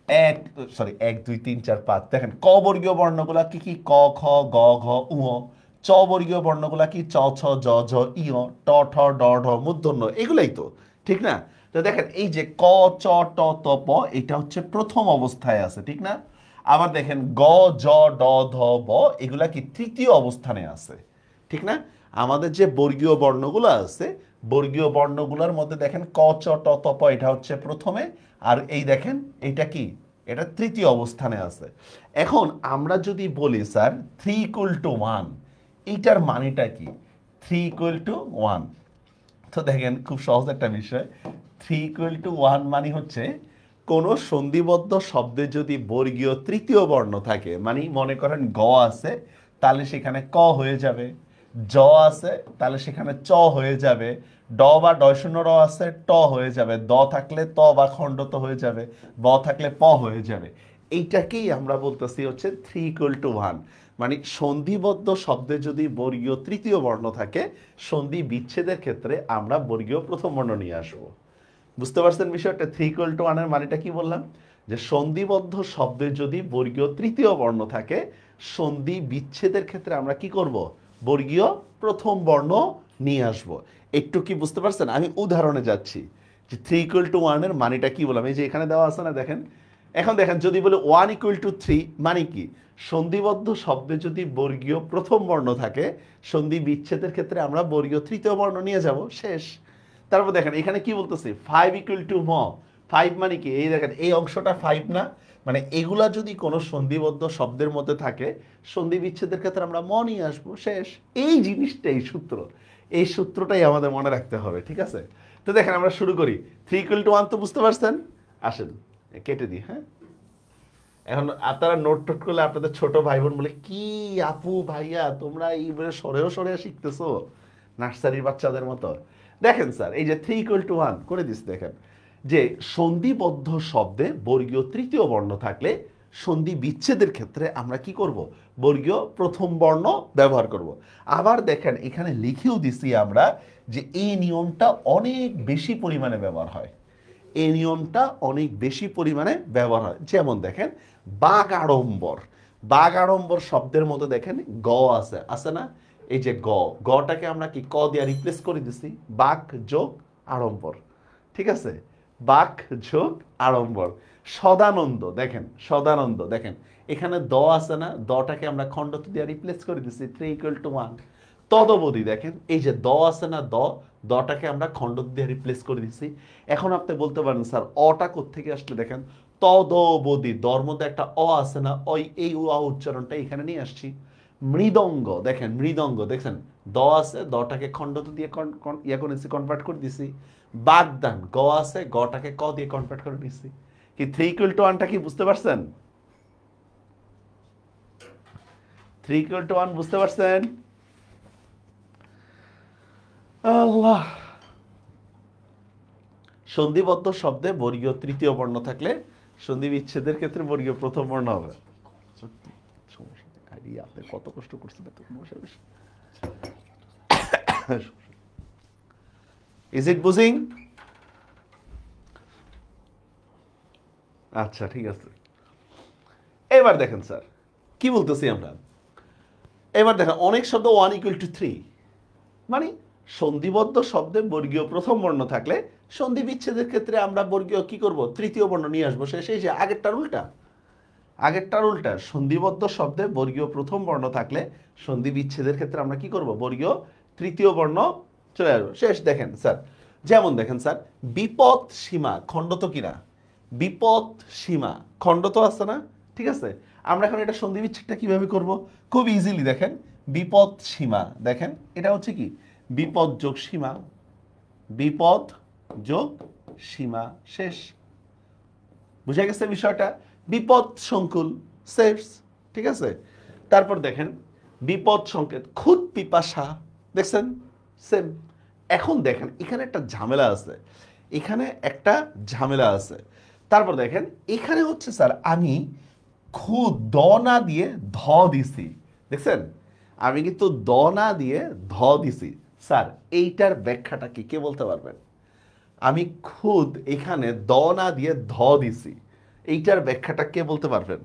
1 2 3 4 5। দেখেন ক বর্গীয় বর্ণগুলা কি কি? ক খ গ ঘ উ। চ বর্গীয় বর্ণগুলা কি? চ ছ জ ঝ ই ট ঠ ড ঢ মূর্ধন্য, এগুলাই তো, ঠিক না? তো দেখেন এই যে ক চ ট ত প, এটা হচ্ছে প্রথম অবস্থায় আছে, ঠিক না? আবার দেখেন গ জ ড ধ ব, এগুলা কি তৃতীয় অবস্থানে আছে, ঠিক না? আমাদের যে বর্গীয় বর্ণগুলো আছে, বর্গীয় বর্ণগুলোর মধ্যে দেখেন ক চ ট ত প, এটা হচ্ছে প্রথমে, আর এই দেখেন এটা কি, এটা তৃতীয় অবস্থানে আছে। এখন আমরা যদি বলি স্যার 3 = 1, এইটার মানেটা কি? 3 = 1, তো দেখেন খুব সহজ একটা বিষয়। 3 = 1 মানে হচ্ছে কোন সন্ধিবদ্ধ শব্দে যদি বর্গীয় তৃতীয় বর্ণ থাকে, মানে মনে করেন গ আছে, তাহলে সেখানে ক হয়ে যাবে। জ আছে, তাহলে সেখানে চ হয়ে যাবে। ড বা ডয়শূন্য র আছে, ট হয়ে যাবে। দ থাকলে ত বা খণ্ডত হয়ে যাবে। ব থাকলে প হয়ে যাবে। এইটাকেই আমরা বলতেছি হচ্ছে 3 = 1। মানে সন্ধিবদ্ধ শব্দে যদি বর্গীয় তৃতীয় বর্ণ থাকে, সন্ধি বিচ্ছেদের ক্ষেত্রে আমরা বর্গীয় প্রথম বর্ণ নিয়ে আসবো। বুঝতে পারছেন বিষয়টা? 3 = 1 এর মানেটা কি বললাম? যে সন্ধিবদ্ধ শব্দে যদি বর্গীয় তৃতীয় বর্ণ থাকে, সন্ধি বিচ্ছেদের ক্ষেত্রে আমরা কি করব? বর্গীয় প্রথম বর্ণ নিয়ে আসব। একটু কি বুঝতে পারছেন? আমি উদাহরণে যাচ্ছি যে 3 = 1 এর মানেটা কি বললাম, এই যে এখানে দেওয়া আছে না, দেখেন। এখন দেখেন যদি বলে 1 = 3 মানে কি? সন্ধিবদ্ধ শব্দে যদি বর্গীয় প্রথম বর্ণ থাকে, সন্ধি বিচ্ছেদের ক্ষেত্রে আমরা বর্গীয় তৃতীয় বর্ণ নিয়ে যাব, শেষ। তারপর দেখেন এখানে কি বলতেছে, 5 = ম। 5 মানে কি? এই দেখেন এই অংশটা 5 না? মানে এগুলা যদি কোনো সন্ধিবদ্ধ শব্দের মধ্যে থাকে, সন্ধি বিচ্ছেদের ক্ষেত্রে আমরা ম নিয়ে আসবো, শেষ। এই জিনিসটাই সূত্র, এই সূত্রটাই আমাদের মনে রাখতে হবে, ঠিক আছে? তো দেখেন আমরা শুরু করি। 3 = 1 তো বুঝতে পারছেন? আসেন কেটে দিই, হ্যাঁ। এখন আপনারা নোট টোট করলে আপনাদের ছোট ভাই বোন বলে, কি আপু ভাইয়া তোমরা এইবারে সরেও সরে শিখতেছো নার্সারির বাচ্চাদের মতো। দেখেন স্যার, এই যে 3 = 1 করে দিস, দেখেন যে সন্ধিবদ্ধ শব্দে বর্গীয় তৃতীয় বর্ণ থাকলে সন্ধি বিচ্ছেদের ক্ষেত্রে আমরা কি করব? বর্গীয় প্রথম বর্ণ ব্যবহার করব। আবার দেখেন এখানে লিখেও দিছি আমরা যে এই নিয়মটা অনেক বেশি পরিমাণে ব্যবহার হয়, এই নিয়মটা অনেক বেশি পরিমাণে ব্যবহার হয়। যেমন দেখেন বাঘ আড়ম্বর, বাঘ আড়ম্বর শব্দের মধ্যে দেখেন গ আছে, আছে না? এই যে গটাকে আমরা কি ক দিয়ে রিপ্লেস করে দিছি, বাঘ যোগ আড়ম্বর, ঠিক আছে? বাঘ যোগ আড়ম্বর। সদানন্দ, দেখেন সদানন্দ, দেখেন এখানে দ আছে না, দটাকে আমরা খণ্ডত দিয়ে রিপ্লেস করে দিছি, 3 = 1। তদবধি, দেখেন এই যে দ আছে না, দটাকে আমরা খণ্ডত দিয়ে রিপ্লেস করে দিছি। এখন আপনি বলতে পারেন স্যার অটা কোত্থেকে আসলে, দেখেন তদবধি, দর মধ্যে একটা অ আছে না, ওই এই অ উচ্চারণটা এখানে নিয়ে আসছি। মৃদঙ্গ, দেখেন মৃদঙ্গ, দেখছেন দ আছে, দটাকে খণ্ডত দিয়ে ইয়া করেছি, কনভার্ট করে দিছি। বাগদান, গ আছে, গটাকে ক দিয়ে কনভার্ট করে দিছি। কি 3 = 1টা কি বুঝতে পারছেন? 3 = 1 বুঝতে পারছেন? আল্লাহ, সন্ধিবদ্ধ শব্দে বর্গীয় তৃতীয় বর্ণ থাকলে সন্ধি বিচ্ছেদের ক্ষেত্রে বর্গীয় প্রথম বর্ণ হবে। সমস্যা নেই, আপনি কত কষ্ট করছেন এত বসে বসে। ইজ ইট বুঝিং? আচ্ছা ঠিক আছে। এবার দেখেন স্যার কি বলতেছি আমরা। এবার দেখেন অনেক শব্দ 1 = 3, মানে সন্ধিবদ্ধ শব্দে বর্গীয় প্রথম বর্ণ থাকলে সন্ধি বিচ্ছেদের ক্ষেত্রে আমরা বর্গীয় কি করব, তৃতীয় বর্ণ নিয়ে আসবো। সেই যে আগেরটার উল্টা, সন্ধিবদ্ধ শব্দে বর্গীয় প্রথম বর্ণ থাকলে সন্ধি বিচ্ছেদের ক্ষেত্রে আমরা কি করব, বর্গীয় তৃতীয় বর্ণ চলে আসবো। শেষ দেখেন স্যার, যেমন দেখেন স্যার, বিপদ সীমা খণ্ডত কিনা, বিপদ সীমা খণ্ডত আছে না, ঠিক আছে। আমরা এখন এটা সন্ধি বিচ্ছেদটা কিভাবে করব, খুব ইজিলি দেখেন, বিপদ সীমা, দেখেন এটা হচ্ছে কি বিপদ যোগ সীমা, বিপদ যোগ সীমা, শেষ। বুঝা গেছে বিষয়টা? বিপদ সংকুল শেষ, ঠিক আছে। তারপর দেখেন বিপদ সংকেত খুদ পিপাসা, দেখছেন সেম। এখন দেখেন এখানে একটা ঝামেলা আছে, তারপর দেখেন এখানে হচ্ছে স্যার আমি খুদ দ না দিয়ে ধ দিছি, দেখছেন আমি কিন্তু দ না দিয়ে ধ দিছি। স্যার এইটার ব্যাখ্যাটা কি কে বলতে পারবেন? আমি খুদ এখানে দ না দিয়ে ধ দিছি, এইটার ব্যাখ্যাটা কে বলতে পারবেন?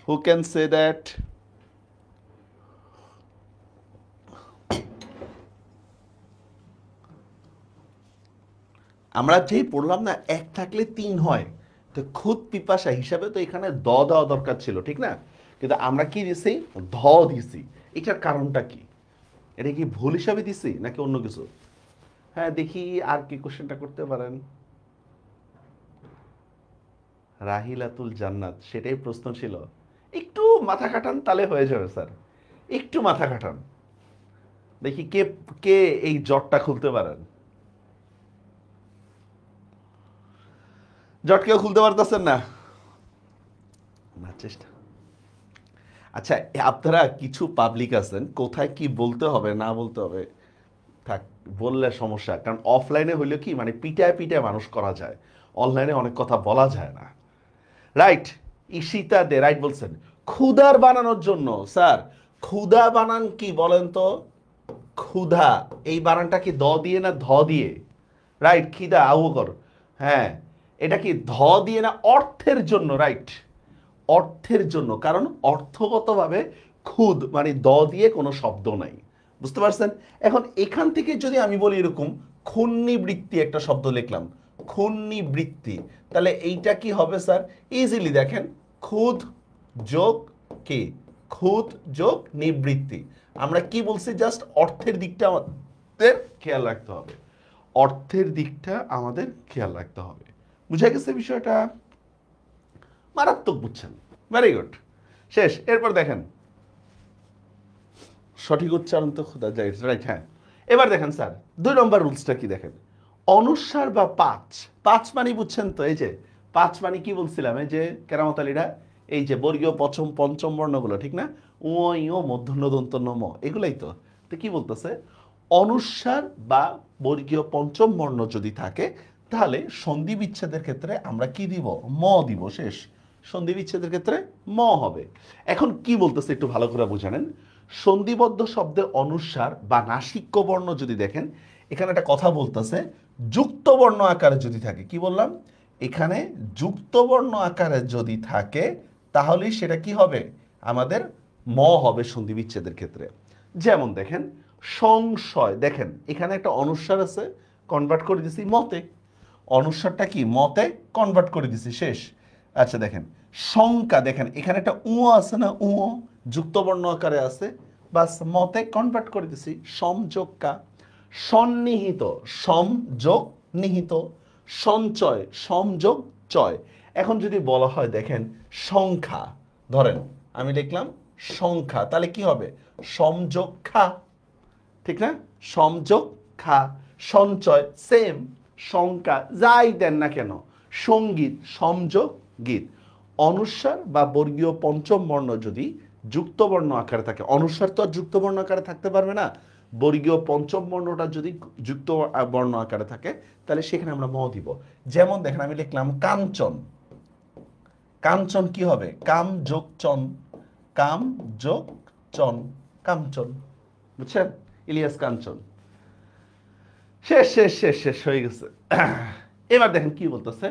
Who can say that? আমরা যেই পড়লাম না, এক থাকলে 3 হয়, তো খুদ পিপাসা হিসাবে তো এখানে দ দেওয়া দরকার ছিল, ঠিক না? কিন্তু আমরা কি দিছি, ধ দিছি। এটার কারণটা কি? এটা কি ভুল হিসাবে দিছি নাকি অন্য কিছু? হ্যাঁ দেখি আর কি কোশ্চেনটা করতে পারেন। রাহিলাতুল জান্নাত, সেটাই প্রশ্ন ছিল। একটু মাথা খাটান তাহলে হয়ে যাবে স্যার, একটু মাথা খাটান। দেখি কে কে এই জটটা খুলতে পারেন। জট কেউ খুলতে পারতেছেন না? না চেষ্টা। আচ্ছা আপনারা কিছু পাবলিক আছেন, কোথায় কি বলতে হবে না বলতে হবে থাক বললে সমস্যা, কারণ অফলাইনে হইলে কি মানে পিটায় পিটায় মানুষ করা যায়, অনলাইনে অনেক কথা বলা যায় না। রাইট, ঈশিতা দে রাইট বলছেন। ক্ষুধার বানানোর জন্য স্যার, ক্ষুধা বানান কি বলেন তো? ক্ষুধা এই বানানটা কি দ দিয়ে না ধ দিয়ে? রাইট, খিদা আউকর, হ্যাঁ এটা কি ধ দিয়ে না অর্থের জন্য? রাইট, অর্থের জন্য, কারণ অর্থগতভাবে খুদ মানে দ দিয়ে কোনো শব্দ নাই, বুঝতে পারছেন? এখন এখান থেকে যদি আমি বলি এরকম ক্ষুণ্ণিবৃত্তি একটা শব্দ লিখলাম, ক্ষুণ্ণিবৃত্তি, তাহলে এইটা কি হবে স্যার? ইজিলি দেখেন, খুদ যোগ কি, খুদ যোগ নিবৃত্তি। আমরা কি বলছি, জাস্ট অর্থের দিকটা আমাদের খেয়াল রাখতে হবে, অর্থের দিকটা আমাদের খেয়াল রাখতে হবে। বুঝা গেছে বিষয়টা? মারাত্মক বুঝছেন, ভেরি গুড, শেষ। এরপর দেখেন সঠিক উচ্চারণ তো খোদা যায়, রাইট, হ্যাঁ। এবার দেখেন স্যার 2 নম্বর রুলসটা কি দেখেন, অনুস্বার বা পাঁচ মানে বুঝছেন তো? এই যে পাঁচ মানে কি বলছিলাম, এই যে কেরামত আলীরা, এই যে বর্গীয় পঞ্চম বর্ণগুলো, ঠিক না? ও ইও মূর্ধন্য দন্ত ন ম, এগুলাই তো। তো কি বলতেছে, অনুস্বার বা বর্গীয় পঞ্চম বর্ণ যদি থাকে তাহলে সন্ধি বিচ্ছেদের ক্ষেত্রে আমরা কি দিব, ম দিব, শেষ। সন্ধি বিচ্ছেদের ক্ষেত্রে ম হবে। এখন কি বলতেছে একটু ভালো করে বুঝে নেন। সন্ধিবদ্ধ শব্দে অনুস্বার বা নাসিক্য বর্ণ যদি দেখেন, এখানে একটা কথা বলতেছে, যুক্ত বর্ণ আকারে যদি থাকে, কি বললাম, এখানে যুক্ত বর্ণ আকারে যদি থাকে তাহলেই সেটা কি হবে, আমাদের ম হবে সন্ধি বিচ্ছেদের ক্ষেত্রে। যেমন দেখেন সংশয়, দেখেন এখানে একটা অনুস্বার আছে, কনভার্ট করে দিছি মতে, অনুস্বারটা কি মতে কনভার্ট করে দিছি, শেষ। আচ্ছা দেখেন শঙ্কা, দেখেন এখানে একটা উ আছে না, উ যুক্ত বর্ণ আকারে আছে, বাস মতে কনভার্ট করে দিছি, সমযোগকা। সন্নিহিত, সমযোগ নিহিত, সঞ্চয়, সমযোগ চয়। এখন যদি বলা হয় দেখেন সংখ্যা, ধরেন আমি লিখলাম সংখ্যা, তাহলে কি হবে, সমযোগ খা, ঠিক না? সমযোগ খা। সঞ্চয় সেম, সংখ্যা যাই দেন না কেন, সঙ্গীত, সমযোগ গীত। অনুস্বার বা বর্গীয় পঞ্চম বর্ণ যদি যুক্ত বর্ণ আকারে থাকে, অনুস্বার তো আর যুক্ত বর্ণ আকারে থাকতে পারবে না। বর্গীয় পঞ্চম বর্ণটা যদি যুক্ত বর্ণ আকারে থাকে তাহলে সেখানে আমরা ম দিব। যেমন দেখেন আমি লিখলাম কাঞ্চন, কাঞ্চন কি হবে? কাম যোগ চন, কাম যোগ চন, কাঞ্চন। বুঝছেন? ইলিয়াস কাঞ্চন। শেষ শেষ শেষ শেষ হয়ে গেছে। এবার দেখেন কি বলতেছে,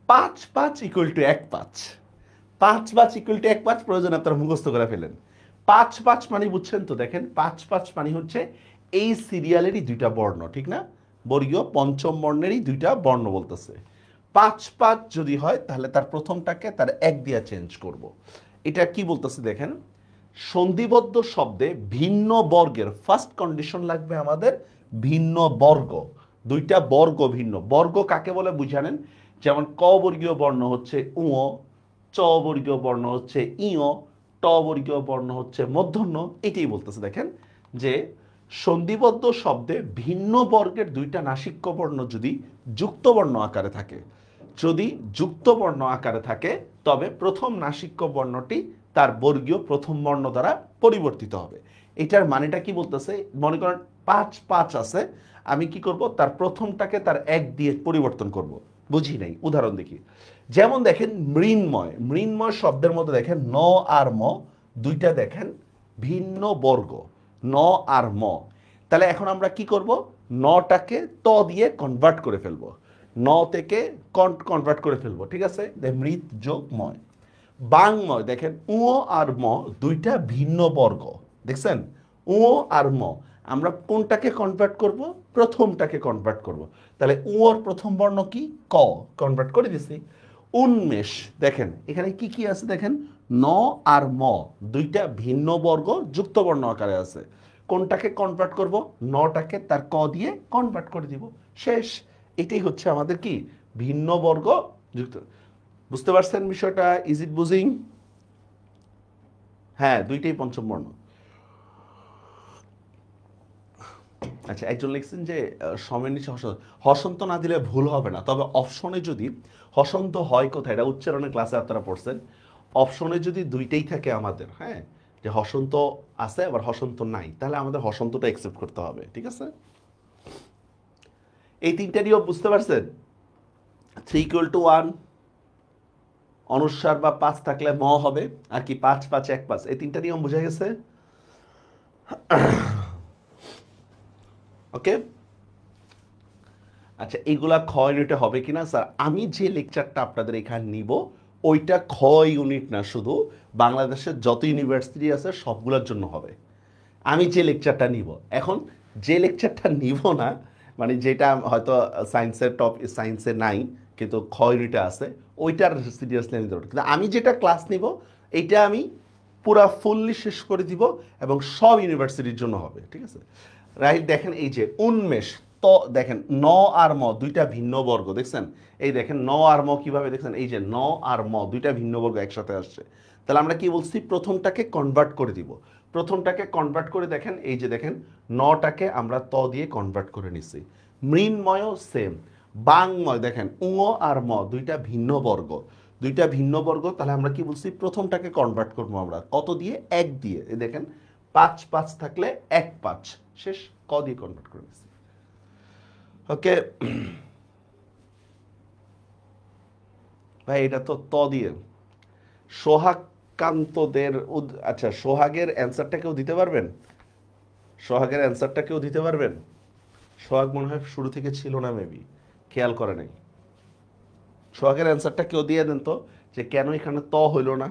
5 5 ইকুয়াল টু 1 5, 5 5 ইকুয়াল টু 1 5 প্রয়োজন আপনারা মুখস্থ করে ফেলেন। 5 5 মানে বুঝছেন তো? দেখেন 5 5 মানে হচ্ছে এই সিরিয়ালেরই দুইটা বর্ণ, ঠিক না? বর্গীয় পঞ্চম বর্ণেরই দুইটা বর্ণ বলতেছে। 5 5 যদি হয় তাহলে তার প্রথমটাকে তার 1 দিয়ে চেঞ্জ করব। এটা কি বলতেছে দেখেন, সন্ধিবদ্ধ শব্দে ভিন্ন বর্গের ফার্স্ট কন্ডিশন লাগবে আমাদের ভিন্ন বর্গ, দুইটা বর্গ ভিন্ন। বর্গ কাকে বলে বুঝানেন? যেমন ক বর্গীয় বর্ণ হচ্ছে উ, চ বর্গীয় বর্ণ হচ্ছে ইয়, ট বর্গীয় বর্ণ হচ্ছে মূর্ধন্য। এটাই বলতেছে দেখেন যে সন্ধিবদ্ধ শব্দে ভিন্ন বর্গের দুইটা নাসিক্য বর্ণ যদি যুক্ত বর্ণ আকারে থাকে, যদি যুক্ত বর্ণ আকারে থাকে তবে প্রথম নাসিক্য বর্ণটি তার বর্গীয় প্রথম বর্ণ দ্বারা পরিবর্তিত হবে। এটার মানেটা কি বলতেছে? মনে করেন 5 5 আছে, আমি কি করব? তার প্রথমটাকে তার 1 দিয়ে পরিবর্তন করব। বুঝি নাই, উদাহরণ দেখি। যেমন দেখেন মৃন্ময়, মৃন্ময় শব্দের মধ্যে দেখেন ন আর ম দুইটা দেখেন ভিন্ন বর্গ, ন আর ম। তাহলে এখন আমরা কি করব? নটাকে ত দিয়ে কনভার্ট করে ফেলবো, ন থেকে কনভার্ট করে ফেলবো, ঠিক আছে? মৃত যোগ ময়। বাংময় দেখেন উ আর ম দুইটা ভিন্ন বর্গ, দেখছেন? উ আর ম আমরা কোনটাকে কনভার্ট করব? প্রথমটাকে কনভার্ট করব। তাহলে উ এর প্রথম বর্ণ কি? ক, কনভার্ট করে দিছি। উন্মেষ দেখেন এখানে কি কি আছে দেখেন, ন আর ম দুইটা ভিন্ন বর্গ যুক্ত বর্ণ আকারে আছে। কোনটাকে কনভার্ট করব? নটাকে তার ক দিয়ে কনভার্ট করে দিব, শেষ। এটাই হচ্ছে আমাদের কি ভিন্ন বর্গ যুক্ত। বুঝতে পারছেন বিষয়টা? ইজ ইট বুঝিং? হ্যাঁ, দুইটাই পঞ্চম বর্ণ। আচ্ছা, একজন লিখছেন যে সমের নিচে হসন্ত না দিলে ভুল হবে না, তবে অপশনে যদি হসন্ত হয় কোথায়, এটা উচ্চারণের ক্লাসে আপনারা পড়ছেন, অপশনে যদি দুইটাই থাকে আমাদের, হ্যাঁ, যে হসন্ত আছে আবার হসন্ত নাই, তাহলে আমাদের হসন্তটা অ্যাকসেপ্ট করতে হবে, ঠিক আছে? এই তিনটা নিয়ম বুঝতে পারছেন? 3 = 1, অনুস্বার বা 5 থাকলে ম হবে, আর কি 5 5 1 5, এই তিনটা নিয়ম বোঝা গেছে? ওকে। আচ্ছা, এইগুলা খ ইউনিটে হবে কিনা স্যার? আমি যে লেকচারটা আপনাদের এখানে নিব ওইটা খ ইউনিট না, শুধু বাংলাদেশের যত ইউনিভার্সিটি আছে সবগুলোর জন্য হবে। আমি যে লেকচারটা নিব, এখন যে লেকচারটা নিব না, মানে যেটা হয়তো সায়েন্সে নাই কিন্তু খ ইউনিটে আছে, ওইটার সিরিয়াসলি নিতে পারবো, কিন্তু আমি যেটা ক্লাস নিব এইটা আমি পুরা ফুললি শেষ করে দিব এবং সব ইউনিভার্সিটির জন্য হবে, ঠিক আছে? রাইট, দেখেন এই যে উন্মেষ, তো দেখেন ন আর ম দুইটা ভিন্ন বর্গ, দেখছেন? এই দেখেন ন আর ম কিভাবে, দেখছেন? এই যে ন আর ম দুইটা ভিন্ন বর্গ একসাথে আসছে। তাহলে আমরা কি বলছি? প্রথমটাকে কনভার্ট করে দিব। প্রথমটাকে কনভার্ট করে দেখেন, এই যে দেখেন নটাকে আমরা ত দিয়ে কনভার্ট করে নিছি। মৃন্ময় সেম। বাংময় দেখেন উ আর ম দুইটা ভিন্ন বর্গ, দুইটা ভিন্ন বর্গ, তাহলে আমরা কি বলছি? প্রথমটাকে কনভার্ট করবো আমরা কত দিয়ে? 1 দিয়ে। এই দেখেন 5 5 থাকলে 1 5, শেষ, ক দিয়ে কনভার্ট করে নিছি। ওকে ভাই, এটা তো ত দিয়ে। সোহাগকান্তদের আচ্ছা, সোহাগের অ্যান্সারটা কেউ দিতে পারবেন? সোহাগের অ্যান্সারটা কেউ দিতে পারবেন? সোহাগ মনে হয় শুরু থেকে ছিল না, মেবি খেয়াল করে নাই। সোহাগের অ্যান্সারটা কেউ দিয়ে দেন তো, যে কেন এখানে ত হইল না?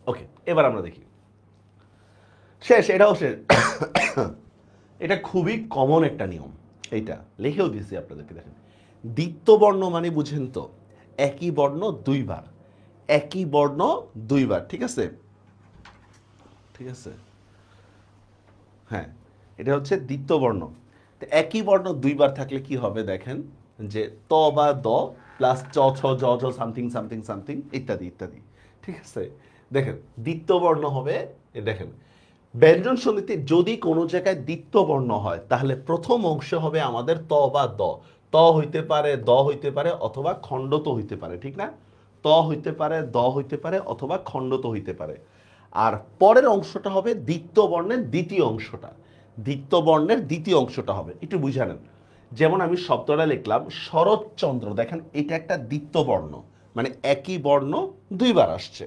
ওকে, এবার আমরা দেখি। শেষ, এটাও শেষ। এটা খুবই কমন একটা নিয়ম, এইটা লিখেও দিয়েছি আপনাদেরকে। দেখেন দ্বিত্ব বর্ণ মানে বুঝেন তো, একই বর্ণ দুইবার, একই বর্ণ দুইবার, ঠিক আছে? ঠিক আছে, হ্যাঁ, এটা হচ্ছে দ্বিত্ব বর্ণ। তো একই বর্ণ দুইবার থাকলে কি হবে দেখেন, যে ত বা দ প্লাস চ ছ জ ঝ সামথিং সামথিং সামথিং ইত্যাদি ইত্যাদি, ঠিক আছে? দেখেন দ্বিত্ব বর্ণ হবে, দেখেন ব্যঞ্জন সন্ধিতে যদি কোনো জায়গায় দ্বিত্ব বর্ণ হয় তাহলে প্রথম অংশ হবে আমাদের ত বা দ। ত হইতে পারে, দ হইতে পারে, অথবা খণ্ডত হইতে পারে, ঠিক না? ত হইতে পারে, দ হইতে পারে, অথবা খণ্ডত হইতে পারে। আর পরের অংশটা হবে দ্বিত্ব বর্ণের দ্বিতীয় অংশটা। দ্বিত্ব বর্ণের দ্বিতীয় অংশটা হবে, একটু বুঝে নেন। যেমন আমি শব্দটা লিখলাম শরৎচন্দ্র, দেখেন এটা একটা দ্বিত্ব বর্ণ, মানে একই বর্ণ দুইবার আসছে।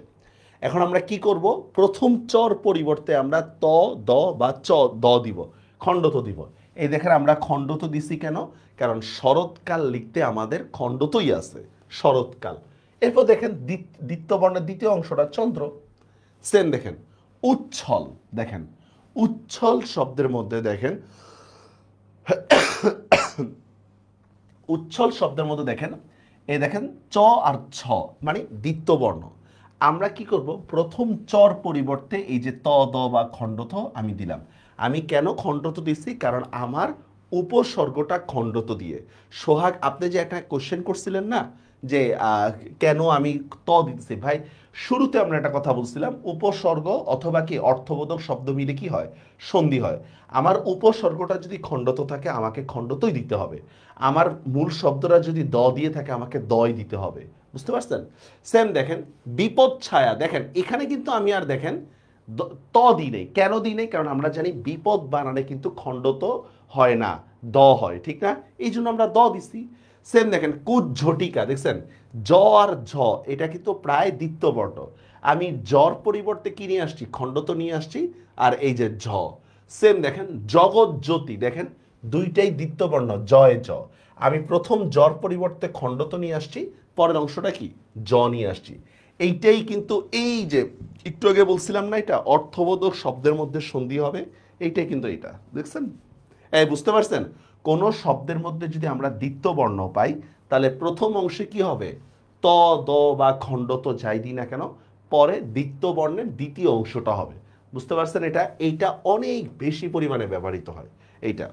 এখন আমরা কি করব, প্রথম চর পরিবর্তে আমরা ত, দ বা চ, দ দিব, খণ্ডত দিব। এই দেখেন আমরা খণ্ডত দিছি কেন? কারণ শরৎকাল লিখতে আমাদের খণ্ডতই আছে, শরৎকাল। এরপর দেখেন দ্বিত্ব বর্ণের দ্বিতীয় অংশটা চন্দ্র। সেম দেখেন উচ্ছল, দেখেন উচ্ছল শব্দের মধ্যে দেখেন উচ্ছল শব্দের মধ্যে দেখেন, এই দেখেন চ আর ছ মানে দ্বিত্ব বর্ণ। আমরা কি করব, প্রথম চর পরিবর্তে এই যে ত, দ বা খণ্ডত আমি দিলাম। আমি কেন খণ্ডত দিচ্ছি? কারণ আমার উপসর্গটা খণ্ডত দিয়ে। সোহাগ, আপনি যে একটা কোশ্চেন করছিলেন না যে কেন আমি ত দিচ্ছি, ভাই শুরুতে আমরা একটা কথা বলছিলাম, উপসর্গ অথবা কি অর্থবোধক শব্দ মিলে কি হয়, সন্ধি হয়। আমার উপসর্গটা যদি খণ্ডত থাকে আমাকে খণ্ডতই দিতে হবে। আমার মূল শব্দটা যদি দ দিয়ে থাকে আমাকে দই দিতে হবে। বুঝতে পারছেন? সেম দেখেন বিপদ ছায়া, দেখেন এখানে কিন্তু আমি আর দেখেন ত দিই নেই। কেন দিই নেই? কারণ আমরা জানি বিপদ বানানে কিন্তু খণ্ডত হয় না, দ হয়, ঠিক না? এই জন্য আমরা দ দিছি। সেম দেখেন কুজ্ঝটিকা, দেখছেন জ আর ঝ এটা কিন্তু প্রায় দ্বিত্ব বর্ণ। আমি জর পরিবর্তে কি নিয়ে আসছি, খণ্ডত নিয়ে আসছি। আর এই যে ঝ, সেম দেখেন জগৎ জ্যোতি, দেখেন দুইটাই দ্বিত্ব বর্ণ, জয় জ। আমি প্রথম জর পরিবর্তে খণ্ডত নিয়ে আসছি, পরের অংশটা কি জ নিয়ে আসছি। এইটাই কিন্তু এই যে একটু আগে বলছিলাম না, এটা অর্থবোধক শব্দের মধ্যে সন্ধি হবে, এইটাই কিন্তু এটা দেখছেন। এই বুঝতে পারছেন, কোন শব্দের মধ্যে যদি আমরা দ্বিত্ব বর্ণ পাই তাহলে প্রথম অংশে কি হবে, ত, দ বা খণ্ডত যাই দিই না কেন, পরে দ্বিত্ব বর্ণের দ্বিতীয় অংশটা হবে। বুঝতে পারছেন? এইটা অনেক বেশি পরিমাণে ব্যবহৃত হয় এইটা।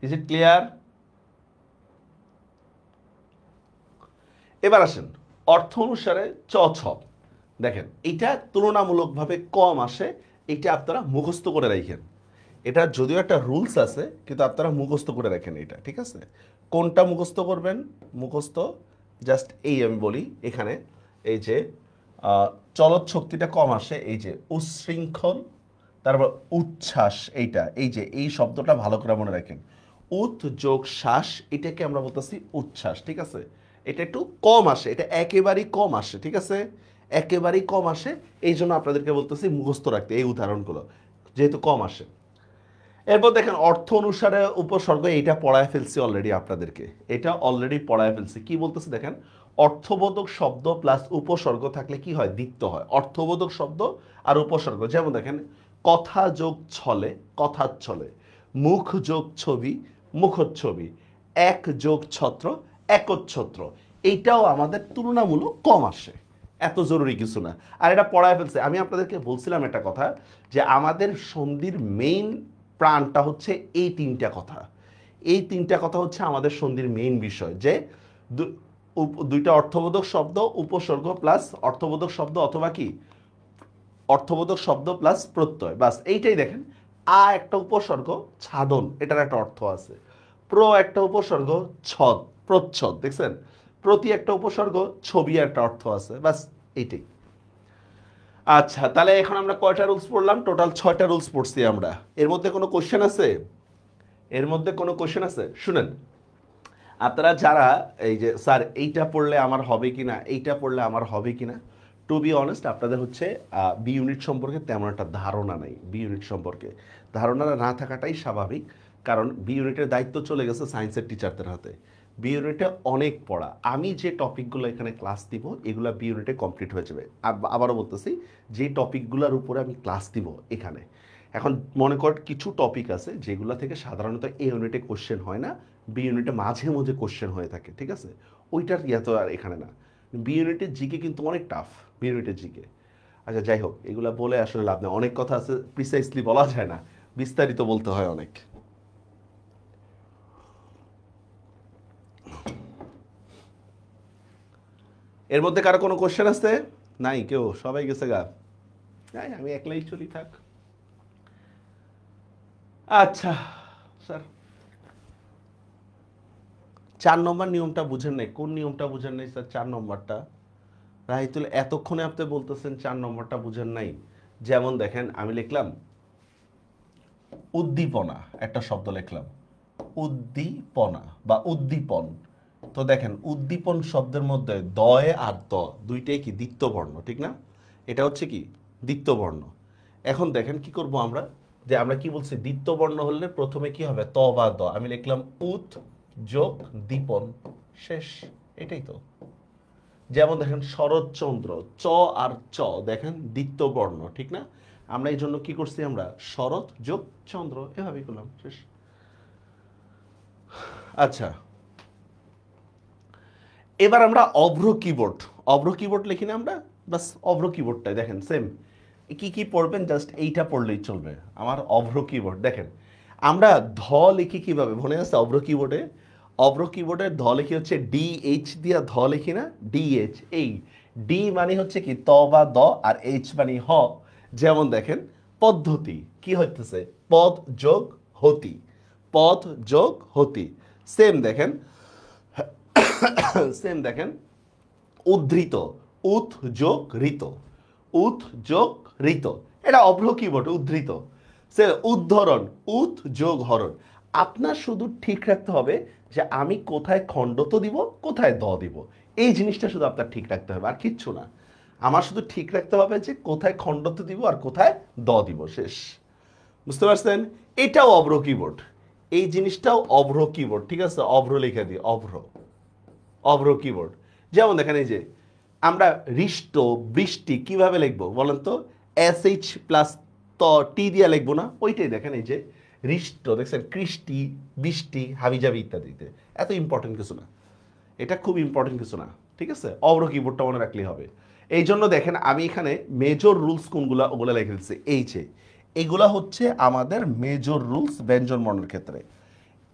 Is it clear? এবার আসেন অর্থ অনুসারে চ, ছ। দেখেন এটা তুলনামূলকভাবে কম আসে, এটা আপনারা মুখস্থ করে রাখেন। এটা যদিও একটা রুলস আছে কিন্তু আপনারা মুখস্থ করে রাখেন এটা, ঠিক আছে? কোনটা মুখস্থ করবেন? মুখস্থ জাস্ট এই আমি বলি এখানে, এই যে চলৎ শক্তিটা কম আসে, এই যে উচ্ছৃঙ্খল, তারপর উচ্ছ্বাস, এইটা এই যে এই শব্দটা ভালো করে মনে রাখেন, উত যোগ শ্বাস, এটাকে আমরা বলতেছি উচ্ছ্বাস, ঠিক আছে? এটা একটু কম আসে, এটা একেবারেই কম আসে, ঠিক আছে? একেবারেই কম আসে, এই জন্য আপনাদেরকে বলতেছি মুখস্থ রাখতে এই উদাহরণগুলো, যেহেতু কম আসে। এরপর দেখেন অর্থ অনুসারে উপসর্গ, এইটা পড়ায় ফেলছি অলরেডি আপনাদেরকে, এটা অলরেডি পড়ায় ফেলছি। কি বলতেছে দেখেন, অর্থবোধক শব্দ প্লাস উপসর্গ থাকলে কি হয়, দ্বিত্ব হয়। অর্থবোধক শব্দ আর উপসর্গ, যেমন দেখেন কথা যোগ ছলে, কথাচ্ছলে, মুখ যোগ ছবি, মুখচ্ছবি, এক যোগ ছত্র, একচ্ছত্র, এইটাও আমাদের তুলনামূলক কম আসে, এত জরুরি কিছু না। আর এটা পড়ায় ফেলছে। আমি আপনাদেরকে বলছিলাম একটা কথা, যে আমাদের সন্ধির মেইন প্রাণটা হচ্ছে এই তিনটা কথা। এই তিনটা কথা হচ্ছে আমাদের সন্ধির মেইন বিষয়, যে দুইটা অর্থবোধক শব্দ, উপসর্গ প্লাস অর্থবোধক শব্দ, অথবা কি অর্থবোধক শব্দ প্লাস প্রত্যয়, বাস এইটাই। দেখেন আ একটা উপসর্গ, ছাদন এটার একটা অর্থ আছে। প্র একটা উপসর্গ, ছদ প্রচ্ছদ, দেখছেন? প্রতি একটা উপসর্গ, ছবি একটা অর্থ আছে, বাস এইটাই। আচ্ছা, তাহলে এখন আমরা কয়টা রুলস পড়লাম? টোটাল 6টা রুলস পড়ছি আমরা। এর মধ্যে কোনো কোশ্চেন আছে? এর মধ্যে কোনো কোশ্চেন আছে? শুনেন, আপনারা যারা এই যে স্যার এইটা পড়লে আমার হবে কিনা, এইটা পড়লে আমার হবে কিনা, টু বি অনেস্ট আপনাদের হচ্ছে বি ইউনিট সম্পর্কে তেমন একটা ধারণা নেই। বি ইউনিট সম্পর্কে ধারণা না থাকাটাই স্বাভাবিক, কারণ বি ইউনিটের দায়িত্ব চলে গেছে সায়েন্সের টিচারদের হাতে। বি ইউনিটে অনেক পড়া, আমি যে টপিকগুলো এখানে ক্লাস দিব এগুলো বি ইউনিটে কমপ্লিট হয়ে যাবে। আবারও বলতেছি, যে টপিকগুলোর উপরে আমি ক্লাস দিব এখানে, এখন মনে কর কিছু টপিক আছে যেগুলো থেকে সাধারণত এ ইউনিটে কোশ্চেন হয় না, বি ইউনিটে মাঝে মাঝে কোশ্চেন হয়ে থাকে, ঠিক আছে? ওইটার ইয়া তো আর এখানে না। বি ইউনিটের জিকে কিন্তু অনেক টাফ, বি ইউনিটের জিকে। আচ্ছা যাই হোক, এগুলা বলে আসলে লাভ নেই, অনেক কথা আছে প্রিসাইসলি বলা যায় না, বিস্তারিত বলতে হয় অনেক। এর মধ্যে কারো কোনো কোশ্চেন আছে? নাই কেউ, সবাই গেছে গা? নাই, আমি একলাই চলি, থাক। আচ্ছা স্যার, 4 নম্বর নিয়মটা বুঝেন নাই। কোন নিয়মটা বুঝেন নাই স্যার? 4 নম্বরটা। রাহিতুল, এতক্ষণে আপনি বলতেছেন 4 নম্বরটা বুঝেন নাই। যেমন দেখেন, আমি লিখলাম উদ্দীপনা, একটা শব্দ লিখলাম উদ্দীপনা বা উদ্দীপন। তো দেখেন উদ্দীপন শব্দের মধ্যে দয়ে আর দ দুইটাই কি দ্বিত্ব বর্ণ, ঠিক না? এটা হচ্ছে কি দ্বিত্ব বর্ণ। এখন দেখেন কি করব আমরা, যে আমরা কি বলছি, দ্বিত্ব বর্ণ হলে প্রথমে কি হবে, ত বা দ। আমি লিখলাম উত যোগ দীপন, শেষ। এটাই তো। যেমন দেখেন শরৎচন্দ্র, চ আর চ দেখেন দ্বিত্ব বর্ণ, ঠিক না? আমরা এই জন্য কি করছি, আমরা শরৎ যোগ চন্দ্র এভাবেই করলাম, শেষ। আচ্ছা, এবার আমরা অভ্র কিবোর্ড, অভ্র কিবোর্ড লিখি না আমরা, বাস অভ্র কিবোর্ডটাই দেখেন সেম। কি কি পড়বেন, জাস্ট এইটা পড়লেই চলবে। আমার অভ্র কিবোর্ড দেখেন, আমরা ধ লিখি কিভাবে মনে আছে? অভ্র কিবোর্ডে, অভ্র কিবোর্ডে ধ লিখি হচ্ছে ডি এইচ দিয়া ধ লিখি না, ডি এইচ। এই ডি মানে হচ্ছে কি ত বা দ, আর এইচ মানে হ। যেমন দেখেন পদ্ধতি কি হইতেছে, পদ যোগ হতি, পদ যোগ হতি। সেম দেখেন, সেম দেখেন উদ্ধৃত, উৎ যোগ ঋত, উৎ যোগ ঋত। এটা অভ্র কিবোর্ড, উদ্ধৃত। সে উদ্ধরণ, উৎ যোগ হরণ। আপনার শুধু ঠিক রাখতে হবে যে আমি কোথায় খণ্ডত দিব, কোথায় দ দিব, এই জিনিসটা শুধু আপনার ঠিক রাখতে হবে, আর কিচ্ছু না। আমার শুধু ঠিক রাখতে হবে যে কোথায় খণ্ডত দিব আর কোথায় দ দিব, শেষ। বুঝতে পারছেন? এটাও অভ্র কিবোর্ড, এই জিনিসটাও অভ্র কিবোর্ড, ঠিক আছে? অভ্র লিখে দিই, অভ্র, অভ্র কিবোর্ড। যেমন দেখেন এই যে আমরা হৃষ্ট বৃষ্টি কিভাবে লিখবো বলেন তো? এস এইচ প্লাস ত টি দিয়া লিখবো না? ওইটাই দেখেন এই যে হৃষ্ট, দেখছেন কৃষ্টি, বৃষ্টি, হাবিজাবি ইত্যাদিতে। এত ইম্পর্টেন্ট কিছু না, এটা খুব ইম্পর্টেন্ট কিছু না, ঠিক আছে? অভ্র কিবোর্ডটা মনে রাখলেই হবে। এই জন্য দেখেন আমি এখানে মেজর রুলস কোনগুলা ওগুলো লিখে দিচ্ছি। এই যে এগুলা হচ্ছে আমাদের মেজর রুলস ব্যঞ্জন বর্ণের ক্ষেত্রে।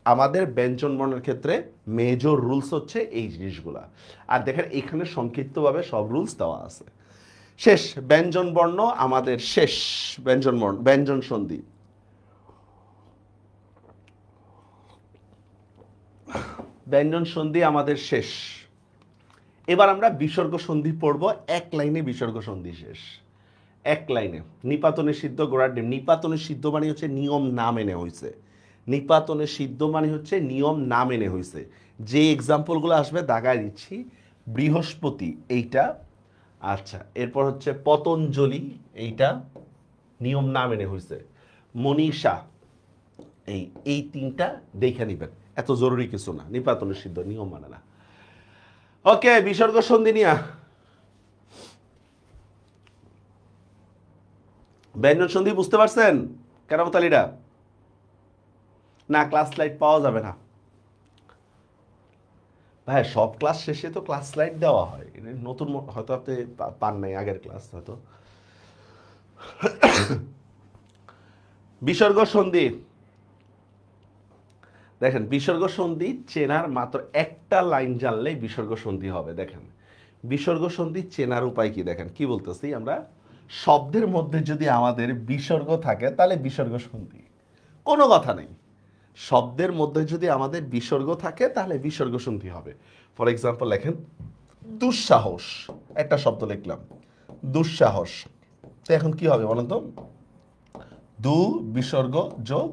আমাদের ব্যঞ্জন বর্ণের ক্ষেত্রে মেজর রুলস হচ্ছে এই জিনিসগুলা। আর দেখেন এখানে সংক্ষিপ্তভাবে সব রুলস দেওয়া আছে। শেষ ব্যঞ্জন বর্ণ আমাদের শেষ, ব্যঞ্জন বর্ণ, ব্যঞ্জন সন্ধি। ব্যঞ্জন সন্ধি আমাদের শেষ। এবার আমরা বিসর্গ সন্ধি পড়ব, এক লাইনে বিসর্গ সন্ধি শেষ, এক লাইনে। নিপাতনে সিদ্ধ গোড়ার ডিম, নিপাতনে সিদ্ধ মানে হচ্ছে নিয়ম না মেনে হয়েছে, নিপাতনে সিদ্ধ মানে হচ্ছে নিয়ম না মেনে হয়েছে। যে এক্সাম্পলগুলো আসবে দাগায় দিচ্ছি, বৃহস্পতি এইটা, আচ্ছা এরপর হচ্ছে পতঞ্জলি এইটা নিয়ম না মেনে হয়েছে, মনীষা এই তিনটা দেখে নিবেন, এত জরুরি কিছু না, নিপাতনে সিদ্ধ নিয়ম মানে না। ওকে, বিসর্গ সন্ধি নিয়া ব্যঞ্জন সন্ধি বুঝতে পারছেন কেরামত আলীরা? না ক্লাস স্লাইড পাওয়া যাবে না ভাই, সব ক্লাস শেষে তো ক্লাস স্লাইড দেওয়া হয়, নতুন হয়তো আপনি পান নাই আগের ক্লাস হয়তো। বিসর্গ সন্ধি দেখেন, বিসর্গ সন্ধি চেনার মাত্র একটা লাইন জানলেই বিসর্গ সন্ধি হবে। দেখেন বিসর্গ সন্ধি চেনার উপায় কি, দেখেন কি বলতেছি আমরা, শব্দের মধ্যে যদি আমাদের বিসর্গ থাকে তাহলে বিসর্গ সন্ধি, কোনো কথা নেই। শব্দের মধ্যে যদি আমাদের বিসর্গ থাকে তাহলে বিসর্গ সন্ধি হবে। ফর এক্সাম্পল লেখেন দুঃসাহস, একটা শব্দ লিখলাম দুঃসাহস, তো এখন কি হবে বলেন তো? দু বিসর্গ যোগ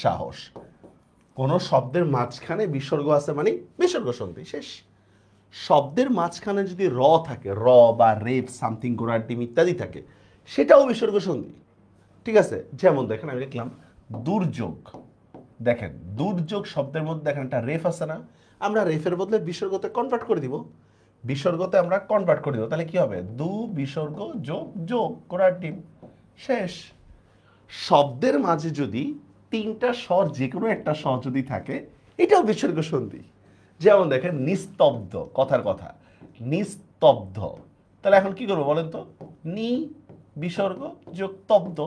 সাহস। কোন শব্দের মাঝখানে বিসর্গ আছে মানে বিসর্গ সন্ধি, শেষ। শব্দের মাঝখানে যদি র থাকে, র বা রেপ সামথিং গোড়ার ডিম ইত্যাদি থাকে, সেটাও বিসর্গ সন্ধি, ঠিক আছে? যেমন দেখেন আমি লিখলাম দুর্যোগ, দেখেন দুর্যোগ শব্দের মধ্যে দেখেন একটা রেফ আছে না, আমরা রেফের বদলে বিসর্গতে কনভার্ট করে দিব, বিসর্গতে আমরা কনভার্ট করে দিব, তাহলে কি হবে? দু বিসর্গ যোগ যোগ গোড়ার ডিম, শেষ। শব্দের মাঝে যদি তিনটা স্বর যে কোনো একটা স্বর যদি থাকে, এটাও বিসর্গ সন্ধি। যেমন দেখেন নিস্তব্ধ, কথার কথা নিস্তব্ধ, তাহলে এখন কি করবো বলেন তো? নি বিসর্গ যোগ তব্দ,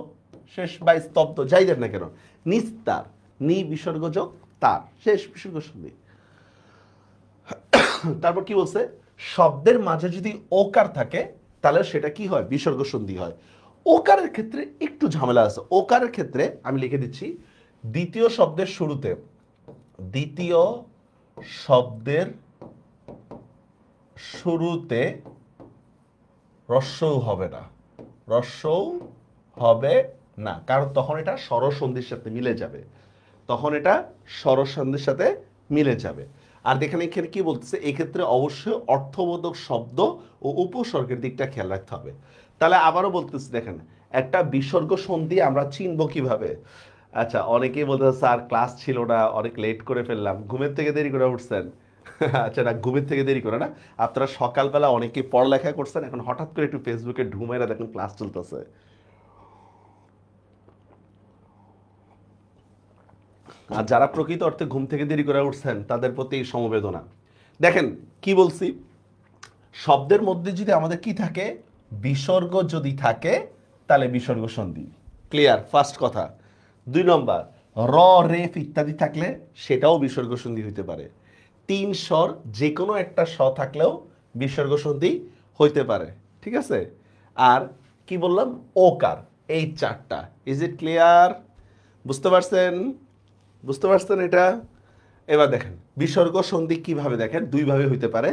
শেষ, বা স্তব্ধ, যাই দেন না কেন, নিস্তার, নি বিসর্গ যোগ তার, শেষ, বিসর্গ সন্ধি। তারপর কি বলছে, শব্দের মাঝে যদি ওকার থাকে তাহলে সেটা কি হয়, বিসর্গ সন্ধি হয়। ওকারের ক্ষেত্রে একটু ঝামেলা আছে। ওকারের ক্ষেত্রে আমি লিখে দিচ্ছি, দ্বিতীয় শব্দের শুরুতে, দ্বিতীয় শব্দের শুরুতে রস্যও হবে না, রস্যও হবে না, কারণ তখন এটা স্বরসন্ধির সাথে মিলে যাবে, তখন এটা স্বরসন্ধির সাথে মিলে যাবে। আর দেখেন এখানে কি বলতেছে, এক্ষেত্রে অবশ্যই অর্থবোধক শব্দ ও উপসর্গের দিকটা খেয়াল রাখতে হবে। তাহলে আবারও বলতেছি, দেখেন একটা বিসর্গ সন্ধি আমরা চিনবো কিভাবে। আচ্ছা, অনেকেই বলতে স্যার ক্লাস ছিল না, অনেক লেট করে ফেললাম, ঘুমের থেকে দেরি করে উঠছেন। আচ্ছা, না, ঘুমের থেকে দেরি করে না, আপনারা সকালবেলা অনেকেই পড়ালেখা করছেন, এখন হঠাৎ করে একটু ফেসবুকে ঢুমেরা দেখেন ক্লাস চলতেছে। আর যারা প্রকৃত অর্থে ঘুম থেকে দেরি করে উঠছেন তাদের প্রতি এই সমবেদনা। দেখেন কি বলছি, শব্দের মধ্যে যদি আমাদের কি থাকে, বিসর্গ যদি থাকে তাহলে বিসর্গ সন্ধি, ক্লিয়ার, ফার্স্ট কথা। 2 নম্বর, র, রেফ ইত্যাদি থাকলে সেটাও বিসর্গ সন্ধি হইতে পারে। 3 স্বর যে কোনো একটা স থাকলেও বিসর্গ সন্ধি হইতে পারে, ঠিক আছে। আর কি বললাম, ওকার, এই 4টা। Is it clear? বুঝতে পারছেন? বুঝতে পারছেন এটা? এবার দেখেন বিসর্গ সন্ধি কিভাবে, দেখেন 2 ভাবে হইতে পারে।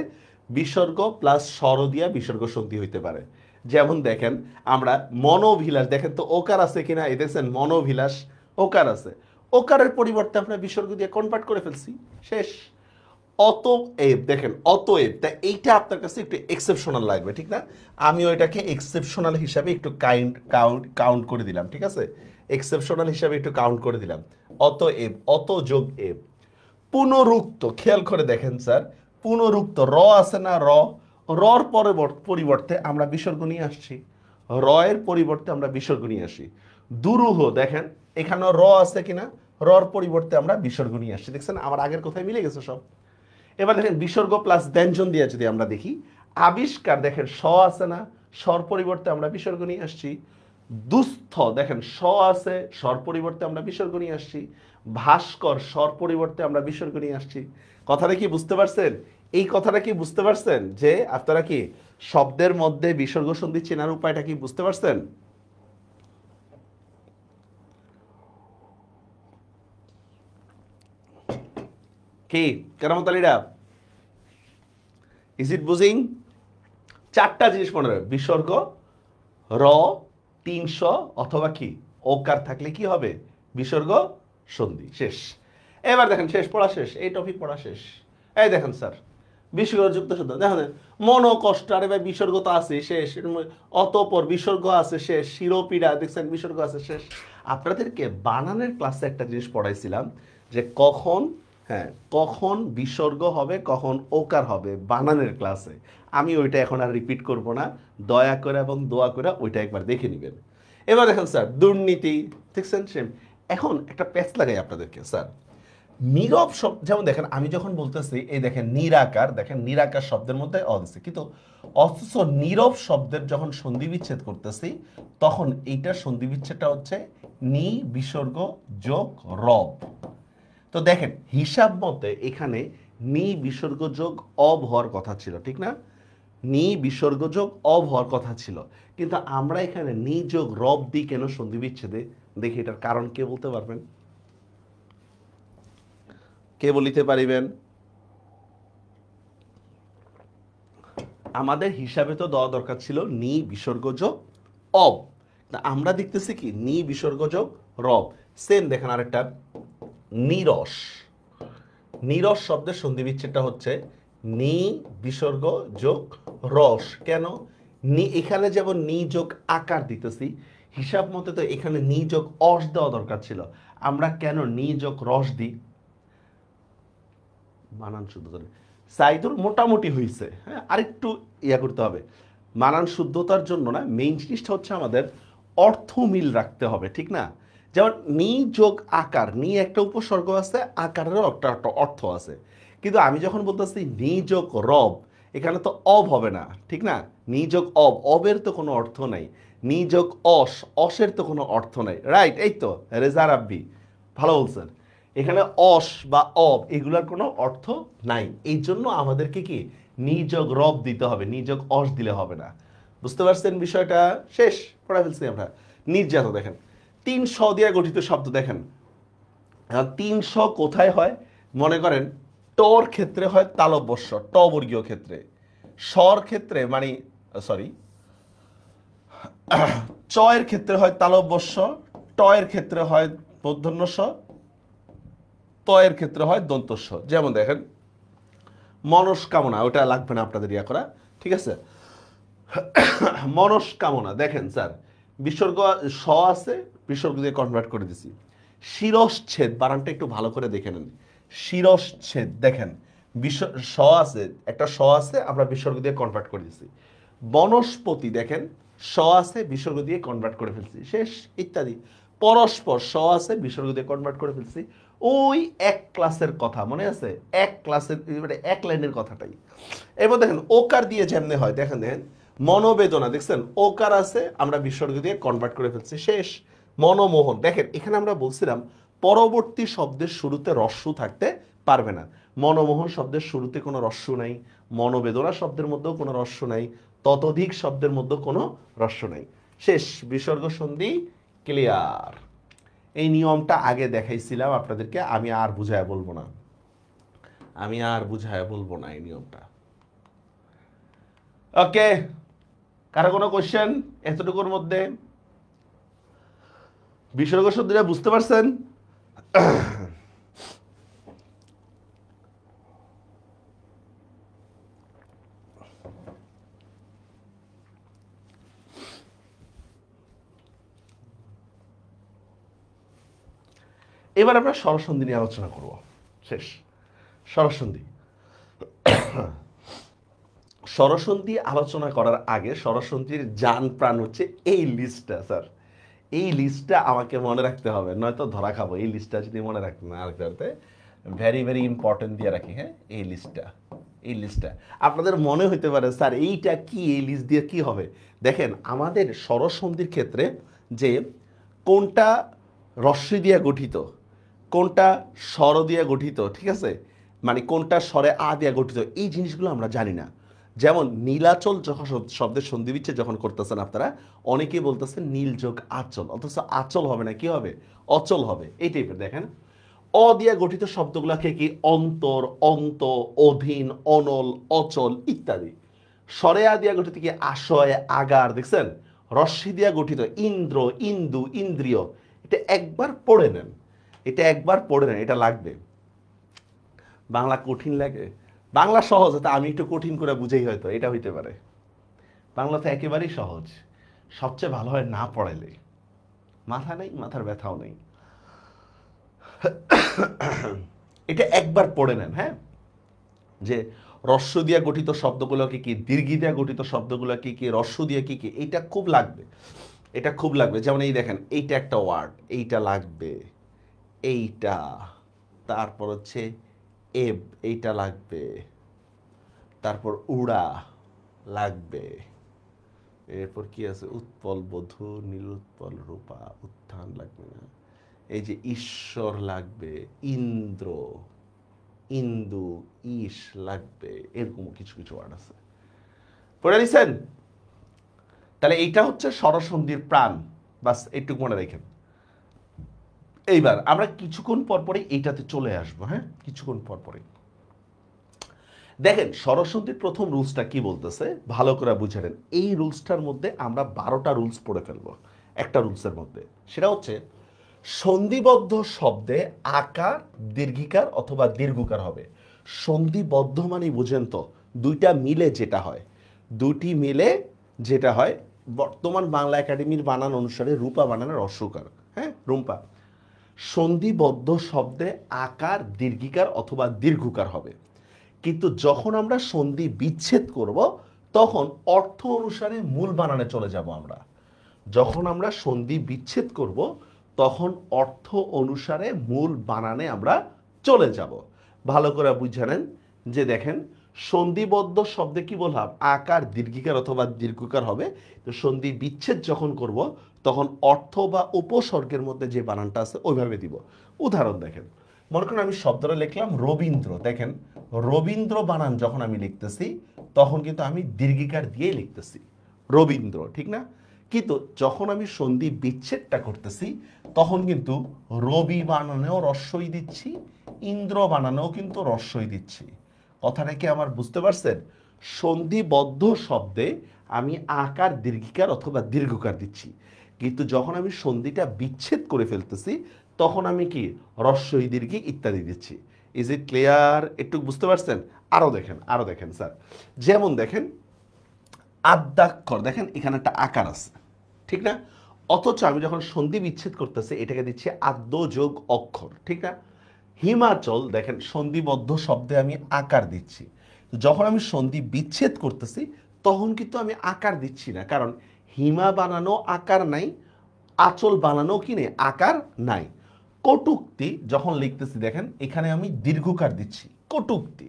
বিসর্গ প্লাস স্বর দিয়া বিসর্গ সন্ধি হইতে পারে। যেমন দেখেন আমরা মনোভিলাস, দেখেন তো ওকার আছে কিনা, এই দেখছেন মনোভিলাস, ওকার আছে, ওকারের পরিবর্তে আমরা বিসর্গ দিয়ে কনভার্ট করে ফেলছি, শেষ। অতএব, দেখেন অতএব, তাই এইটা আপনার কাছে একটু এক্সেপশনাল লাগবে, ঠিক না? আমিও এটাকে এক্সেপশনাল হিসাবে একটু কাউন্ট করে দিলাম, ঠিক আছে, এক্সেপশনাল হিসাবে একটু কাউন্ট করে দিলাম। অতএব, অত যোগ এব, পুনরুক্ত, খেয়াল করে দেখেন স্যার, পুনরুক্ত, র আছে না, রর পরিবর্তে আমরা বিসর্গ নিয়ে আসছি, র এর পরিবর্তে আমরা বিসর্গ নিয়ে আসি। দুরূহ, দেখেন এখানে র আছে কিনা, রর পরিবর্তে আমরা বিসর্গ নিয়ে আসছি, দেখছেন আমার আগের কথায় মিলে গেছে সব। এবার দেখেন বিসর্গ প্লাস ব্যঞ্জন দিয়ে যদি আমরা দেখি, আবিষ্কার, দেখেন স আছে না, স্বর পরিবর্তে আমরা বিসর্গ নিয়ে আসছি। দুস্থ, দেখেন স আছে, স্বর পরিবর্তে আমরা বিসর্গ নিয়ে আসছি। ভাস্কর, স্বর পরিবর্তে আমরা বিসর্গ নিয়ে আসছি। কথাটা কি বুঝতে পারছেন? এই কথাটা কি বুঝতে পারছেন যে আপনারা কি শব্দের মধ্যে বিসর্গ সন্ধি চেনার উপায়টা কি বুঝতে পারছেন? কি কেরামত আলীরা, ইজ ইট বুঝিং? 4টা জিনিস মনে রাখবে, বিসর্গ, র, 300 অথবা কি ওকার থাকলে কি হবে, বিসর্গ সন্ধি, শেষ। এবার দেখেন শেষ, পড়া শেষ, এই টপিক পড়া শেষ। এই দেখেন স্যার, বিসর্গযুক্ত শব্দ দেখেন, মনো কষ্ট, আরে ভাই বিসর্গ তো আছে, শেষ। অতঃপর বিসর্গ আছে, শেষ। শিরোপীড়া, দেখছেন বিসর্গ আছে, শেষ। আপনাদেরকে বানানের ক্লাসে একটা জিনিস পড়াইছিলাম যে কখন, হ্যাঁ, কখন বিসর্গ হবে, কখন ওকার হবে, বানানের ক্লাসে। আমি ওইটা এখন আর রিপিট করব না, দয়া করে এবং দোয়া করে ওইটা একবার দেখে নেবেন। এবার দেখেন স্যার, দুর্নীতি, দেখছেন সেম। এখন একটা প্যাচ লাগাই আপনাদেরকে স্যার, নীরব শব্দ, যেমন দেখেন আমি যখন বলতেছি, এই দেখেন নিরাকার, দেখেন নিরাকার শব্দের মধ্যে অ দিচ্ছে, কিন্তু অথচ নীরব শব্দের যখন সন্ধি বিচ্ছেদ করতেছি তখন এইটার সন্ধি বিচ্ছেদটা হচ্ছে নি বিসর্গ যোগ রব। তো দেখেন হিসাব মতে এখানে নি বিসর্গ যোগ অব হওয়ার কথা ছিল, ঠিক না? নি বিসর্গ যোগ অব হওয়ার কথা ছিল, কিন্তু আমরা এখানে নি যোগ রব দিই কেন সন্ধি বিচ্ছেদে? দেখি এটার কারণ কে বলতে পারবেন? কে বলিতে পারিবেন? আমাদের হিসাবে তো দেওয়া দরকার ছিল নি বিসর্গ যোগ অব, আমরা দেখতেছি কি নি বিসর্গ যোগ রব। সেম দেখেন আরেকটা, নিরস, নিরস শব্দের সন্ধি বিচ্ছেদটা হচ্ছে নি বিসর্গ যোগ রস। কেন? নি, এখানে যেমন নি যোগ আকার দিতেছি, হিসাব মতে তো এখানে নি যোগ অস দেওয়া দরকার ছিল, আমরা কেন নি যোগ রস দিই? বানান শুদ্ধ সাইদুর মোটামুটি হয়েছে, হ্যাঁ, আরেকটু ইয়া করতে হবে। বানান শুদ্ধতার জন্য না, মেইন জিনিসটা হচ্ছে আমাদের অর্থ মিল রাখতে হবে, ঠিক না? যেমন নি যোগ আকার, নি একটা উপসর্গ আছে, আকারেরও একটা অর্থ আছে, কিন্তু আমি যখন বলতেছি নি যোগ রব, এখানে তো অব হবে না, ঠিক না? নি যোগ অব, অবের তো কোনো অর্থ নাই। নিযোগ অস, অসের তো কোনো অর্থ নাই, রাইট? এই তো রেজা রাব্বি ভালো বলছেন। এখানে অস বা অব এগুলার কোনো অর্থ নাই, এই জন্য আমাদেরকে কি নিযোগ রব দিতে হবে, নিযোগ অস দিলে হবে না। বুঝতে পারছেন বিষয়টা? শেষ, পড়া ফেলছি আমরা। নির্যাত দেখেন 3 দিয়ে গঠিত শব্দ দেখেন। 3 কোথায় হয়? মনে করেন টর ক্ষেত্রে হয় তালব্যস্য, ট বর্গীয় ক্ষেত্রে। স্বর ক্ষেত্রে মানে সরি চ এর ক্ষেত্রে হয় তালব্যস্য, ট এর ক্ষেত্রে হয় মূর্ধন্য ষ, ত এর ক্ষেত্রে হয় দন্তস্ব। যেমন দেখেন মনস্কামনা, ওটা লাগবে না আপনাদের ইয়া করা, ঠিক আছে? মনস্কামনা দেখেন স্যার, বিসর্গ স আছে, বিসর্গ দিয়ে কনভার্ট করে দিছি। শিরশ্ছেদ বানানটা একটু ভালো করে দেখে নেন। শিরশ্ছেদ দেখেন স আছে, একটা স আছে, আমরা বিসর্গ দিয়ে কনভার্ট করে দিছি। বনস্পতি দেখেন স আছে, বিসর্গ দিয়ে কনভার্ট করে ফেলছি, শেষ, ইত্যাদি। পরস্পর স আছে, বিসর্গ দিয়ে কনভার্ট করে ফেলছি। ওই এক ক্লাসের কথা মনে আছে, এক ক্লাসের মানে এক লাইনের কথাটাই। এবার দেখেন ওকার দিয়ে যেমনি হয়, দেখেন দেখেন মনোবেদনা দেখছেন, ওকার আছে, আমরা বিসর্গ দিয়ে কনভার্ট করে ফেলছি, শেষ। মনোমোহন দেখেন, এখানে আমরা বলছিলাম পরবর্তী শব্দের শুরুতে রস্যু থাকতে পারবে না। মনোমোহন শব্দের শুরুতে কোনো রস্যু নাই, মনোবেদনা শব্দের মধ্যেও কোনো রস্যু নাই, ততোধিক শব্দের মধ্যে কোনো রস্যু নাই, শেষ। বিসর্গ সন্ধি ক্লিয়ার। এই নিয়মটা আগে দেখাইছিলাম আপনাদেরকে, আমি আর বুঝায় বলবো না, আমি আর বুঝায় বলবো না এই নিয়মটা। ওকে, কারো কোনো কোশ্চেন এতটুকুর মধ্যে? বিসর্গ শব্দটা বুঝতে পারছেন? এবার আমরা স্বরসন্ধি নিয়ে আলোচনা করব, শেষ। স্বরসন্ধি, স্বরসন্ধি আলোচনা করার আগে স্বরসন্ধির জান প্রাণ হচ্ছে এই লিস্টটা স্যার, এই লিস্টটা আমাকে মনে রাখতে হবে, নয়তো ধরা খাবো। এই লিস্টটা যদি মনে রাখতে না, আরেকটাতে ভেরি ভেরি ইম্পর্টেন্ট দিয়ে রাখি, হ্যাঁ, এই লিস্টটা, এই লিস্টটা আপনাদের মনে হইতে পারে স্যার এইটা কি, এই লিস্ট দিয়ে কি হবে? দেখেন আমাদের স্বরসন্ধির ক্ষেত্রে যে কোনটা রস্বই দিয়ে গঠিত, কোনটা স্বর দিয়ে গঠিত, ঠিক আছে, মানে কোনটা স্বরে আ দিয়ে গঠিত, এই জিনিসগুলো আমরা জানি না। যেমন নীলাচল যখন শব্দের সন্ধি বিচ্ছেদ যখন করতেছেন আপনারা, অনেকেই বলতেছেন নীল যোগ আচল, অথচ আচল হবে না, কি হবে? অচল হবে। এই টাইপের দেখেন অ দিয়ে গঠিত শব্দগুলোকে কি অন্তর, অন্ত, অধীন, অনল, অচল ইত্যাদি। স্বরে আ দিয়া গঠিত কি আশয়, আগার, দেখছেন? রস্যি দিয়া গঠিত ইন্দ্র, ইন্দু, ইন্দ্রিয়। এটা একবার পড়ে নেন, এটা একবার পড়ে নেন, এটা লাগবে। বাংলা কঠিন লাগে? বাংলা সহজ, তা আমি একটু কঠিন করে বুঝেই হয়তো, এটা হইতে পারে। বাংলা তো একেবারেই সহজ, সবচেয়ে ভালো হয় না পড়াইলে। মাথা নেই, মাথার ব্যথাও নেই। এটা একবার পড়ে নেন, হ্যাঁ, যে রস্য দিয়া গঠিত শব্দগুলোকে কি, দীর্ঘি দিয়া গঠিত শব্দগুলো কি কি, রস্য দিয়ে কি কি, এইটা খুব লাগবে, এটা খুব লাগবে। যেমন এই দেখেন এইটা একটা ওয়ার্ড, এইটা লাগবে, এইটা, তারপর হচ্ছে এব, এইটা লাগবে, তারপর উড়া লাগবে, এরপর কি আছে, উৎপল বধূ, নীলোৎপল রূপা, উত্থান লাগবে না, এই যে ঈশ্বর লাগবে, ইন্দ্র, ইন্দু, ঈশ লাগবে, এরকম কিছু কিছু ওয়ার্ড আছে, পড়ে নিছেন? তাহলে এইটা হচ্ছে স্বরসন্ধির প্রাণ, বাস এইটুকু মনে রাখেন। এইবার আমরা কিছুক্ষণ পরপরই এইটাতে চলে আসবো, হ্যাঁ, কিছুক্ষণ পরপরই। দেখেন স্বরসন্ধির প্রথম রুলসটা কি বলতেছে ভালো করে বুঝে নেন। এই রুলসটার মধ্যে আমরা 12টা রুলস পড়ে ফেলবো একটা রুলসের মধ্যে। সেটা হচ্ছে সন্ধিবদ্ধ শব্দে আকার দীর্ঘিকার অথবা দীর্ঘকার হবে। সন্ধিবদ্ধ মানে বুঝেন তো, দুইটা মিলে যেটা হয়, দুটি মিলে যেটা হয়। বর্তমান বাংলা একাডেমির বানান অনুসারে রূপা বানানের রস্যকার, হ্যাঁ, রুম্পা। সন্ধিবদ্ধ শব্দে আকার দীর্ঘিকার অথবা দীর্ঘকার হবে, কিন্তু যখন আমরা সন্ধি বিচ্ছেদ করব তখন অর্থ অনুসারে মূল বানানে চলে যাব আমরা। যখন আমরা সন্ধি বিচ্ছেদ করব তখন অর্থ অনুসারে মূল বানানে আমরা চলে যাব। ভালো করে বুঝে নেন যে দেখেন সন্ধিবদ্ধ শব্দে কি বললাম, আকার দীর্ঘিকার অথবা দীর্ঘকার হবে। তো সন্ধি বিচ্ছেদ যখন করব তখন অর্থ বা উপসর্গের মধ্যে যে বানানটা আছে ওইভাবে দিব। উদাহরণ দেখেন, মনে করেন আমি শব্দটা লিখলাম রবীন্দ্র। দেখেন রবীন্দ্র বানান যখন আমি লিখতেছি তখন কিন্তু আমি দীর্ঘিকার দিয়েই লিখতেছি রবীন্দ্র, ঠিক না? কিন্তু যখন আমি সন্ধি বিচ্ছেদটা করতেছি তখন কিন্তু রবি বানানেও রস্বই দিচ্ছি, ইন্দ্র বানানেও কিন্তু রস্বই দিচ্ছি। কথাটা কি আমার বুঝতে পারছেন? সন্ধিবদ্ধ শব্দে আমি আকার দীর্ঘিকার অথবা দীর্ঘকার দিচ্ছি, কিন্তু যখন আমি সন্ধিটা বিচ্ছেদ করে ফেলতেছি তখন আমি কি রস্বই দীর্ঘি ইত্যাদি দিচ্ছি। Is it clear? একটু বুঝতে পারছেন? আরো দেখেন স্যার, যেমন দেখেন আদ্যাক্ষর, দেখেন এখানে একটা আকার আছে, ঠিক না? অথচ আমি যখন সন্ধি বিচ্ছেদ করতেছি এটাকে দিচ্ছি আদ্য যোগ অক্ষর, ঠিক না? হিমাচল, দেখেন সন্ধিবদ্ধ শব্দে আমি আকার দিচ্ছি, যখন আমি সন্ধি বিচ্ছেদ করতেছি তখন কিন্তু আমি আকার দিচ্ছি না, কারণ হিমা বানানো আকার নাই, আঁচল বানানো কি নেই, আকার নাই। কটূক্তি যখন লিখতেছি দেখেন এখানে আমি দীর্ঘকার দিচ্ছি কটূক্তি,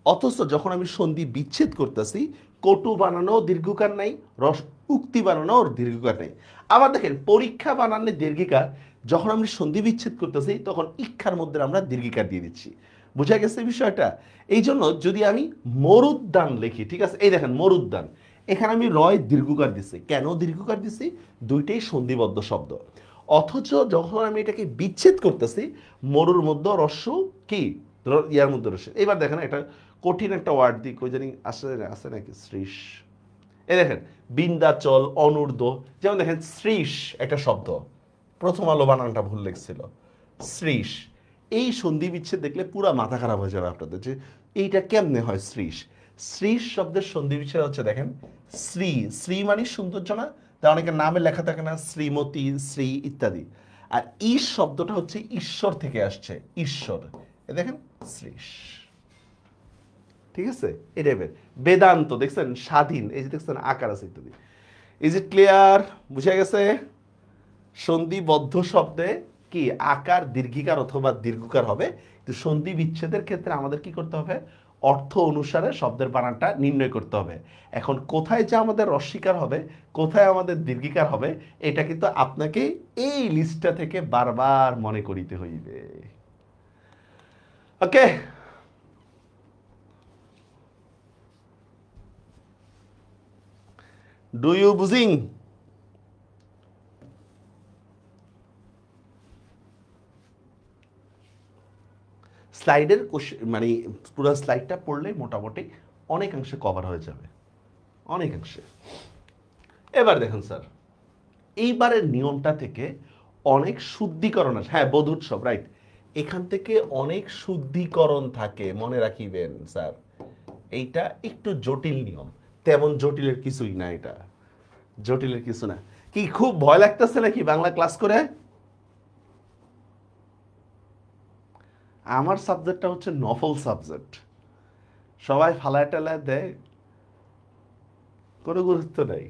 অথচ যখন আমি সন্ধি বিচ্ছেদ করতেছি কটু বানানো দীর্ঘকার নাই, রস উক্তি বানানো দীর্ঘকার নাই। আবার দেখেন পরীক্ষা বানানে দীর্ঘিকার, যখন আমি সন্ধি বিচ্ছেদ করতেছি তখন ইক্ষার মধ্যে আমরা দীর্ঘিকার দিয়ে দিচ্ছি। বুঝা গেছে বিষয়টা? এই জন্য যদি আমি মরুদ্যান লিখি, ঠিক আছে, এই দেখেন মরুদ্যান, এখানে আমি রয় দীর্ঘকার দিচ্ছি। কেন দীর্ঘকার দিচ্ছি? দুইটাই সন্ধিবদ্ধ শব্দ। অথচ যখন আমি এটাকে বিচ্ছেদ করতেছি মরুর মধ্যে রস্য কি ইয়ার মধ্যে রস্য। এবার দেখেন একটা কঠিন একটা ওয়ার্ড দিই, কই জানি আছে নাকি, শ্রীশ। এই দেখেন বিন্দাচল অনূর্ধ্ব, যেমন দেখেন শ্রীশ একটা শব্দ, প্রথম আলো বানানটা ভুল লিখছিল, শ্রীশ। এই সন্ধি বিচ্ছেদ দেখলে পুরা মাথা খারাপ হয়ে যাবে আপনাদের, যে এইটা কেমনে হয় শ্রীশ। শ্রীশ শব্দের সন্ধি বিচ্ছেদ হচ্ছে দেখেন শ্রী, শ্রী মানে সৌন্দর্য না, তা অনেকের নামে লেখা থাকে না শ্রীমতী, শ্রী ইত্যাদি। আর ঈশ শব্দটা হচ্ছে ঈশ্বর থেকে আসছে, ঈশ্বর। এ দেখেন শ্রীশ, ঠিক আছে? এই টাইপের। বেদান্ত দেখছেন স্বাধীন, এই যে দেখছেন আকার আছে ইত্যাদি। Is it clear? বুঝা গেছে? সন্ধিবদ্ধ শব্দে কি আকার দীর্ঘিকার অথবা দীর্ঘকার হবে, কিন্তু সন্ধি বিচ্ছেদের ক্ষেত্রে আমাদের কি করতে হবে, অর্থ অনুসারে শব্দের বানানটা নির্ণয় করতে হবে। এখন কোথায় যে আমাদের রস্বীকার হবে, কোথায় আমাদের দীর্ঘিকার হবে, এটা কিন্তু আপনাকে এই লিস্টটা থেকে বারবার মনে করিতে হইবে। ওকে, ডু ইউ বুঝিং? স্লাইডের মানে পুরো স্লাইডটা পড়লে মোটামুটি অনেকাংশে কভার হয়ে যাবে, অনেকাংশে। এবার দেখুন স্যার, এইবারের নিয়মটা থেকে অনেক শুদ্ধিকরণ আছে। হ্যাঁ, বোধ উৎসব, রাইট। এখান থেকে অনেক শুদ্ধিকরণ থাকে, মনে রাখিবেন স্যার। এইটা একটু জটিল নিয়ম, তেমন জটিলের কিছুই না, এটা জটিলের কিছু না। কি খুব ভয় লাগতেছে নাকি বাংলা ক্লাস করে? আমার সাবজেক্টটা হচ্ছে নফল সাবজেক্ট, সবাই ফালায় টালায় দেয়, কোনো গুরুত্ব নেই।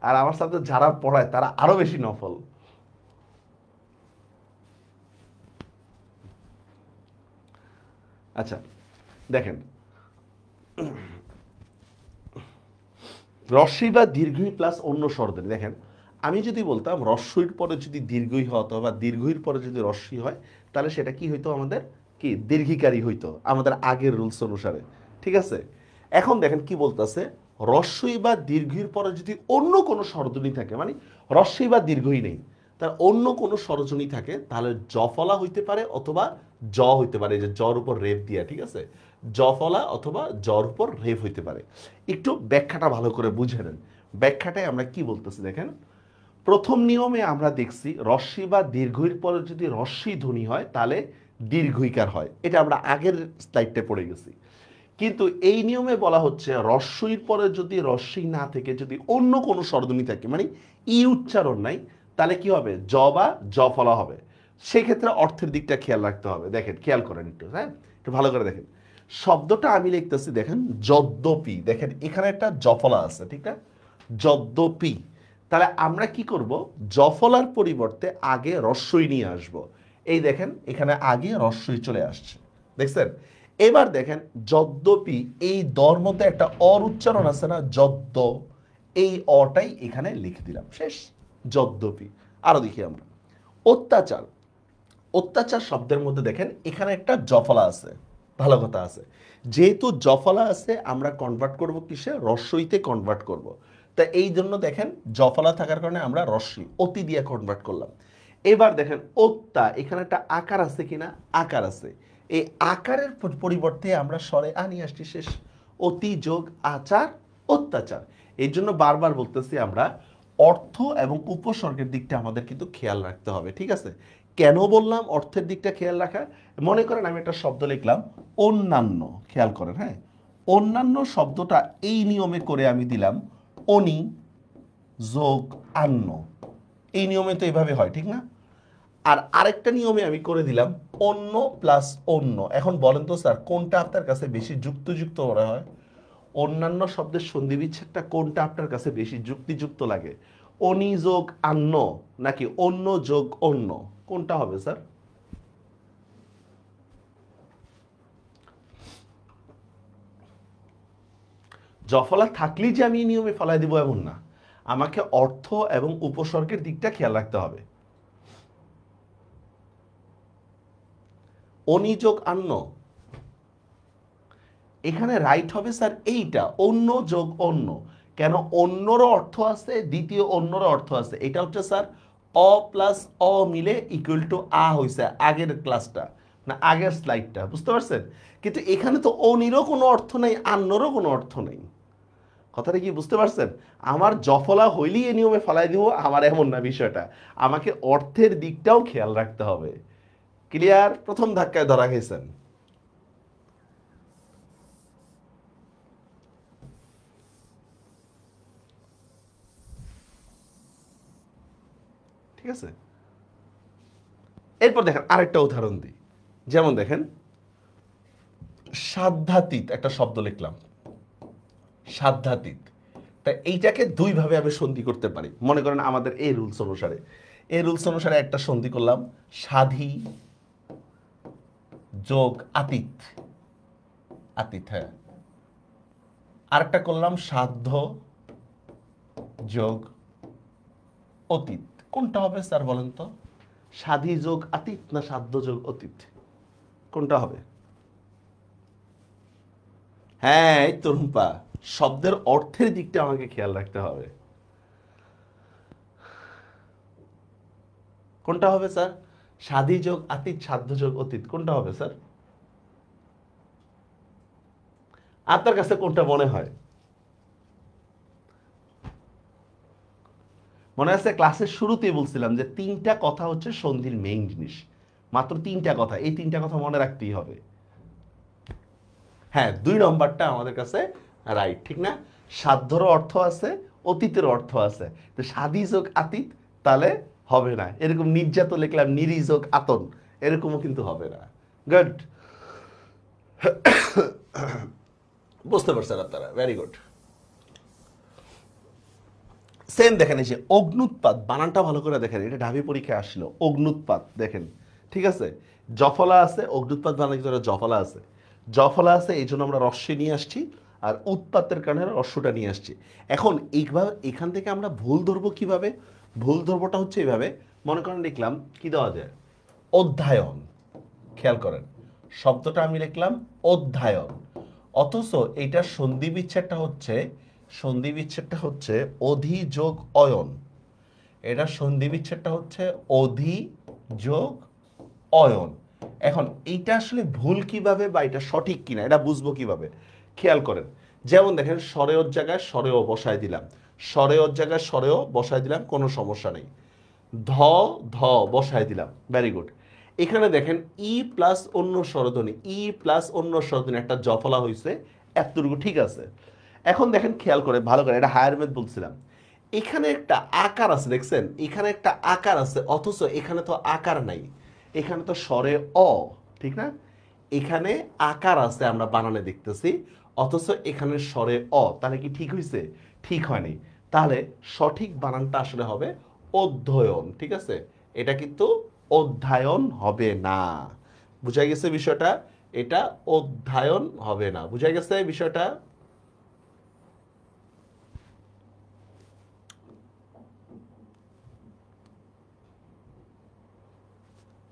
আর আমার সাবজেক্ট যারা পড়ায় তারা আরো বেশি নফল। আচ্ছা দেখেন, রস্বই বা দীর্ঘই প্লাস অন্য স্বরধ্বনি। দেখেন আমি যদি বলতাম রস্বইর পরে যদি দীর্ঘই হতো বা দীর্ঘইর পরে যদি রস্বই হয়, তাহলে সেটা কি হইতো, আমাদের কি দীর্ঘিকারী হইতো আমাদের আগের রুলস অনুসারে, ঠিক আছে? এখন দেখেন কি বলতেছে, রস্বই বা দীর্ঘইর পরে যদি অন্য কোনো স্বরধ্বনি থাকে, মানে রস্বই বা দীর্ঘই নেই, তার অন্য কোনো স্বরধ্বনি থাকে, তাহলে জফলা হইতে পারে অথবা জ হইতে পারে, যে জর উপর রেফ দিয়া, ঠিক আছে? জফলা অথবা জর উপর রেফ হইতে পারে। একটু ব্যাখ্যাটা ভালো করে বুঝে নেন। ব্যাখ্যাটায় আমরা কি বলতেছি দেখেন, প্রথম নিয়মে আমরা দেখছি রস্বই বা দীর্ঘইর পরে যদি রস্বই ধ্বনি হয় তাহলে দীর্ঘইকার হয়, এটা আমরা আগের স্লাইডে পড়ে গেছি। কিন্তু এই নিয়মে বলা হচ্ছে রস্বইর পরে যদি রস্বই না থেকে যদি অন্য কোনো স্বরধ্বনি থাকে, মানে ই উচ্চারণ নাই, তাহলে কি হবে, জ বা জ ফলা হবে। সেক্ষেত্রে অর্থের দিকটা খেয়াল রাখতে হবে। দেখেন খেয়াল করেন একটু, হ্যাঁ একটু ভালো করে দেখেন। শব্দটা আমি লিখতেছি দেখেন যদ্যপি, দেখেন এখানে একটা জফলা আছে, ঠিক না? যদ্যপি, তাহলে আমরা কি করব, জফলার পরিবর্তে আগে রস্বই নিয়ে আসব। এই দেখেন এখানে আগে রস্বই চলে আসছে, দেখছেন? এবার দেখেন যদ্যপি, এই দর মধ্যে একটা অর উচ্চারণ আছে না, যদ্য, এই অটাই এখানে লিখে দিলাম, শেষ। যদ্যপি। আরো দেখি আমরা অত্যাচার। অত্যাচার শব্দের মধ্যে দেখেন এখানে একটা জফলা আছে, ভালো কথা আছে। যেহেতু জফলা আছে আমরা কনভার্ট করব কিসে, রস্বইতে কনভার্ট করব। তা এই জন্য দেখেন জফলা থাকার কারণে আমরা রস্বই অতি দিয়ে কনভার্ট করলাম। এবার দেখেন অত্যা, এখানে একটা আকার আছে কিনা, আকার আছে। এই আকারের পরিবর্তে আমরা স্বরে আনি আসছি, শেষ। অতি যোগ আচার, অত্যাচার। এই জন্য বারবার বলতেছি আমরা অর্থ এবং উপসর্গের দিকটা আমাদের কিন্তু খেয়াল রাখতে হবে, ঠিক আছে? কেন বললাম অর্থের দিকটা খেয়াল রাখা? মনে করেন আমি একটা শব্দ লিখলাম অন্যান্য, খেয়াল করেন, হ্যাঁ, অন্যান্য শব্দটা এই নিয়মে করে আমি দিলাম অনি যোগ আন্ন, এই নিয়মে তো এইভাবে হয়, ঠিক না? আর আরেকটা নিয়মে আমি করে দিলাম অন্য প্লাস অন্য। এখন বলেন তো স্যার, কোনটা আপনার কাছে বেশি যুক্তিযুক্ত মনে হয়? অন্যান্য শব্দের সন্ধি বিচ্ছেদটা কোনটা আপনার কাছে বেশি যুক্তিযুক্ত লাগে? অনি যোগ আন্ন নাকি অন্য যোগ অন্য, কোনটা হবে স্যার? জফলা থাকলেই যে আমি এই নিয়মে ফলাই দিব এমন না, আমাকে অর্থ এবং উপসর্গের দিকটা খেয়াল রাখতে হবে। অনি যোগ আন্ন, এখানে রাইট হবে স্যার এইটা, অন্য যোগ অন্য। কেন? অন্যরও অর্থ আছে, দ্বিতীয় অন্যরও অর্থ আছে। এটা হচ্ছে স্যার অ প্লাস অ মিলে ইকুয়াল টু আ হয়েছে আগের ক্লাসটা, না আগের স্লাইডটা, বুঝতে পারছেন? কিন্তু এখানে তো অনিরও কোনো অর্থ নেই, আন্নরও কোনো অর্থ নেই। কথাটা কি বুঝতে পারছেন? আমার জফলা হইলেই এ নিয়মে ফলাই দিব আমার এমন না বিষয়টা, আমাকে অর্থের দিকটাও খেয়াল রাখতে হবে। ক্লিয়ার? প্রথম ধাক্কায় ধরা গেছেন। ঠিক আছে, এরপর দেখেন আরেকটা উদাহরণ দিই। যেমন দেখেন সাধ্যাতীত একটা শব্দ লিখলাম, সাধ্যাতীত। তা এইটাকে দুই ভাবে আমি সন্ধি করতে পারি। মনে করেন আমাদের এই রুলস অনুসারে, এই রুলস অনুসারে একটা সন্ধি করলাম সাধি যোগ আতীত, আতীত, হ্যাঁ। আরেকটা করলাম সাধ্য যোগ অতীত। কোনটা হবে স্যার বলেন তো? সাধি যোগ আতীত না সাধ্য যোগ অতীত, কোনটা হবে? হ্যাঁ, এই তো রুম্পা, শব্দের অর্থের দিকটা আমাকে খেয়াল রাখতে হবে। কোনটা হবে স্যার? সাধি যোগ আতীত, সাধ্য যোগ অতীত, কোনটা হবে স্যার? আপনার কাছে কোনটা মনে হয়? মনে আছে ক্লাসের শুরুতেই বলছিলাম যে তিনটা কথা হচ্ছে সন্ধির মেইন জিনিস, মাত্র তিনটা কথা, এই তিনটা কথা মনে রাখতেই হবে। হ্যাঁ, 2 নম্বরটা আমাদের কাছে রাইট, ঠিক না? সাধ্যরও অর্থ আছে, অতীতের অর্থ আছে। তো সাধি যোগ আতীত তাহলে হবে না, এরকম নির্যাত লিখলাম নিরি যোগ আতন, এরকমও কিন্তু হবে না। গুড, বুঝতে পারছেন আপনারা, ভেরি গুড। সেম দেখেন এই যে অগ্নুৎপাত, বানানটা ভালো করে দেখেন, এটা ঢাবি পরীক্ষায় আসলো। অগ্নুৎপাত দেখেন, ঠিক আছে, জফলা আছে, অগ্নুৎপাত বানান কিন্তু জফলা আছে, জফলা আছে, এই জন্য আমরা রস্যে নিয়ে আসছি, আর উৎপাতের কারণে রস্যটা নিয়ে আসছি। এখন এইভাবে এখান থেকে আমরা ভুল ধরবো কিভাবে? ভুল ধরবোটা হচ্ছে এইভাবে, মনে করেন লিখলাম কি দেওয়া যায়, অধ্যায়ন। খেয়াল করেন শব্দটা আমি লিখলাম অধ্যায়ন, অথচ এইটার সন্ধি বিচ্ছেদটা হচ্ছে, সন্ধি বিচ্ছেদটা হচ্ছে অধি যোগ অয়ন। এটা সন্ধি বিচ্ছেদটা হচ্ছে অধি যোগ অয়ন। এখন এইটা আসলে ভুল কিভাবে বা এটা সঠিক কিনা এটা বুঝবো কিভাবে? খেয়াল করেন, যেমন দেখেন স্বরেয়র জায়গায় স্বরেয় বসায় দিলাম, স্বরেয়র জায়গায় স্বরেয় বসায় দিলাম, কোনো সমস্যা নেই। ধ ধ বসায় দিলাম, ভেরি গুড। এখানে দেখেন ই প্লাস অন্য স্বরধ্বনি, ই প্লাস অন্য স্বরধ্বনি একটা জফলা হয়েছে, এতটুকু ঠিক আছে। এখন দেখেন খেয়াল করে ভালো করে, এটা হায়ার মেথ বলছিলাম, এখানে একটা আকার আছে, দেখছেন এখানে একটা আকার আছে, অথচ এখানে তো আকার নাই, এখানে তো স্বরে অ, ঠিক না? এখানে আকার আছে আমরা বানানে দেখতেছি, অথচ এখানে স্বরে অ, তাহলে কি ঠিক হয়েছে? ঠিক হয়নি। তাহলে সঠিক বানানটা আসলে হবে অধ্যয়ন, ঠিক আছে? এটা কিন্তু অধ্যায়ন হবে না। বুঝা গেছে বিষয়টা? এটা অধ্যয়ন হবে না। বুঝা গেছে বিষয়টা?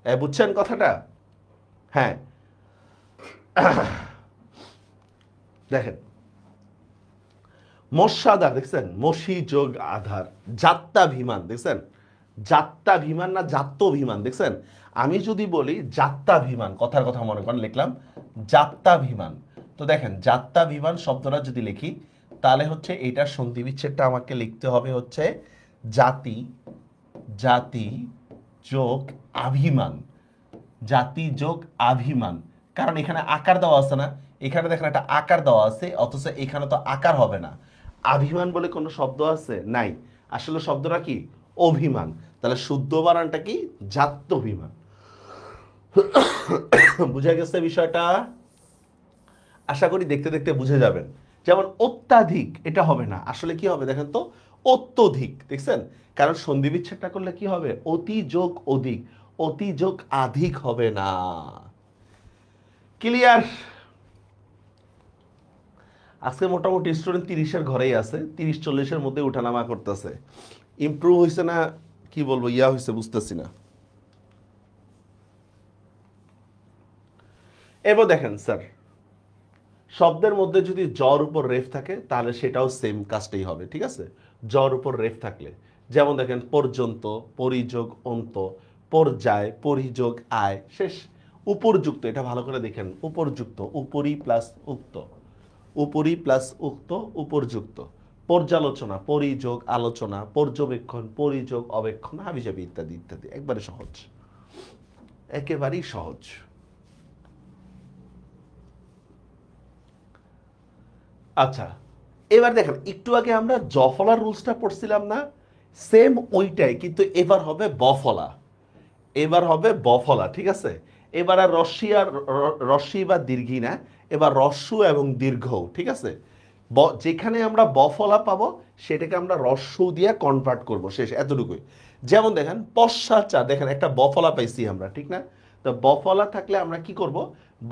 বুঝছেন কথাটা? হ্যাঁ, দেখেন মশাদার দেখছেন, মশি যোগ আধার, যাত্রাভিমান দেখছেন, যাত্রাভিমান না যাত্রাভিমান দেখছেন। আমি যদি বলি যাত্রাভিমান, কথার কথা মনে করেন লিখলাম যাত্রাভিমান, তো দেখেন যাত্রাভিমান শব্দটা যদি লিখি তাহলে হচ্ছে এটার সন্ধি বিচ্ছেদটা আমাকে লিখতে হবে হচ্ছে জাতি, জাতি যোগ আভিমান, জাতি যোগ আভিমান। কারণ এখানে আকার দেওয়া আছে না, এখানে দেখেন একটা আকার দেওয়া আছে, অথচ এখানে তো আকার হবে না। আভিমান বলে কোনো শব্দ আছে? নাই। আসলে শব্দটা কি? অভিমান। তাহলে শুদ্ধ বানানটা কি? জাত্যভিমান। বুঝা গেছে বিষয়টা? আশা করি দেখতে দেখতে বুঝে যাবেন। যেমন অত্যাধিক, এটা হবে না, আসলে কি হবে দেখেন তো? অত্যধিক। দেখছেন? কারণ সন্ধি বিচ্ছেদটা করলে কি হবে? অতি যোগ অধিক, অতি যোগ আধিক হবে না। ক্লিয়ার? আজকে মোটামুটি স্টুডেন্ট 30-এর ঘরেই আছে, 30-40-এর মধ্যে উঠানামা করতেছে। ইমপ্রুভ হয়েছে না কি বলবো, ইয়া হয়েছে বুঝতেছি না। এবার দেখেন স্যার, শব্দের মধ্যে যদি জ্বর উপর রেফ থাকে তাহলে সেটাও সেম কাজটাই হবে, ঠিক আছে? জ্বর উপর রেফ থাকলে, যেমন দেখেন পর্যন্ত, পরিযোগ অন্ত, পর্যায়, পরিযোগ আয়, শেষ। উপরযুক্ত, এটা ভালো করে দেখেন, উপরযুক্ত, উপরি প্লাস উক্ত, উপরি প্লাস উক্ত, উপরযুক্ত। পর্যালোচনা, পরিযোগ আলোচনা, পর্যবেক্ষণ, পরিযোগ অবেক্ষণ, হাবিজাবি ইত্যাদি ইত্যাদি। একবারে সহজ, একেবারেই সহজ। আচ্ছা, এবার দেখেন একটু আগে আমরা জফলার রুলসটা পড়ছিলাম না? সেম ওইটাই, কিন্তু এবার হবে বফলা, এবার হবে বফলা, ঠিক আছে? এবার আর রস্যি আর রস্যি বা দীর্ঘি না, এবার রস্যু এবং দীর্ঘ, ঠিক আছে? যেখানে আমরা বফলা পাবো সেটাকে আমরা রস্যু দিয়ে কনভার্ট করব, শেষ, এতটুকুই। যেমন দেখেন পশ্চাচার, দেখেন একটা বফলা পাইছি আমরা, ঠিক না? তো বফলা থাকলে আমরা কি করব?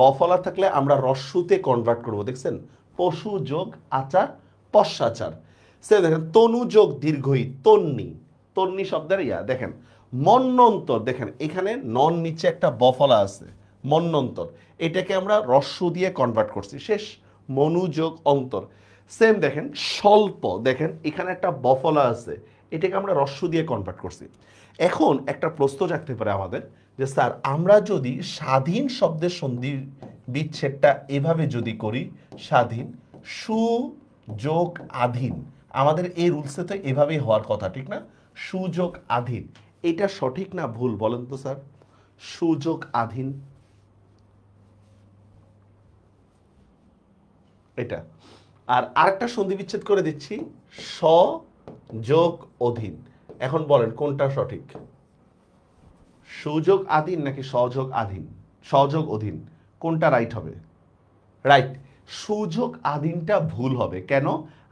বফলা থাকলে আমরা রস্যুতে কনভার্ট করব, দেখছেন? পশু যোগ আচার, পশ্চাচার। সে দেখেন তনু যোগ দীর্ঘই, তন্নি, তন্নি শব্দের ইয়া দেখেন। মন্বন্তর, দেখেন এখানে নন নিচে একটা বফলা আছে, মন্বন্তর, এটাকে আমরা রস্যু দিয়ে কনভার্ট করছি, শেষ। মনোযোগ অন্তর। সেম দেখেন স্বল্প, দেখেন এখানে একটা বফলা আছে, এটাকে আমরা রস্যু দিয়ে কনভার্ট করছি। এখন একটা প্রশ্ন জাগতে পারে আমাদের যে স্যার আমরা যদি স্বাধীন শব্দের সন্ধি বিচ্ছেদটা এভাবে যদি করি, স্বাধীন সু যোগ আধীন, আমাদের এই রুলসে তো এভাবেই হওয়ার কথা, ঠিক না? সুযোগ আধীন, এটা সঠিক না ভুল বলেন তো স্যার? সুযোগ আধীন এটা। আর আরেকটা সন্ধি বিচ্ছেদ করে দিচ্ছি, স যোগ অধীন। এখন বলেন কোনটা সঠিক? সুযোগ আধীন নাকি সহযোগ আধীন? সহযোগ অধীন, কোনটা রাইট হবে? রাইট, সুযোগ আধীনটা ভুল হবে। কেন?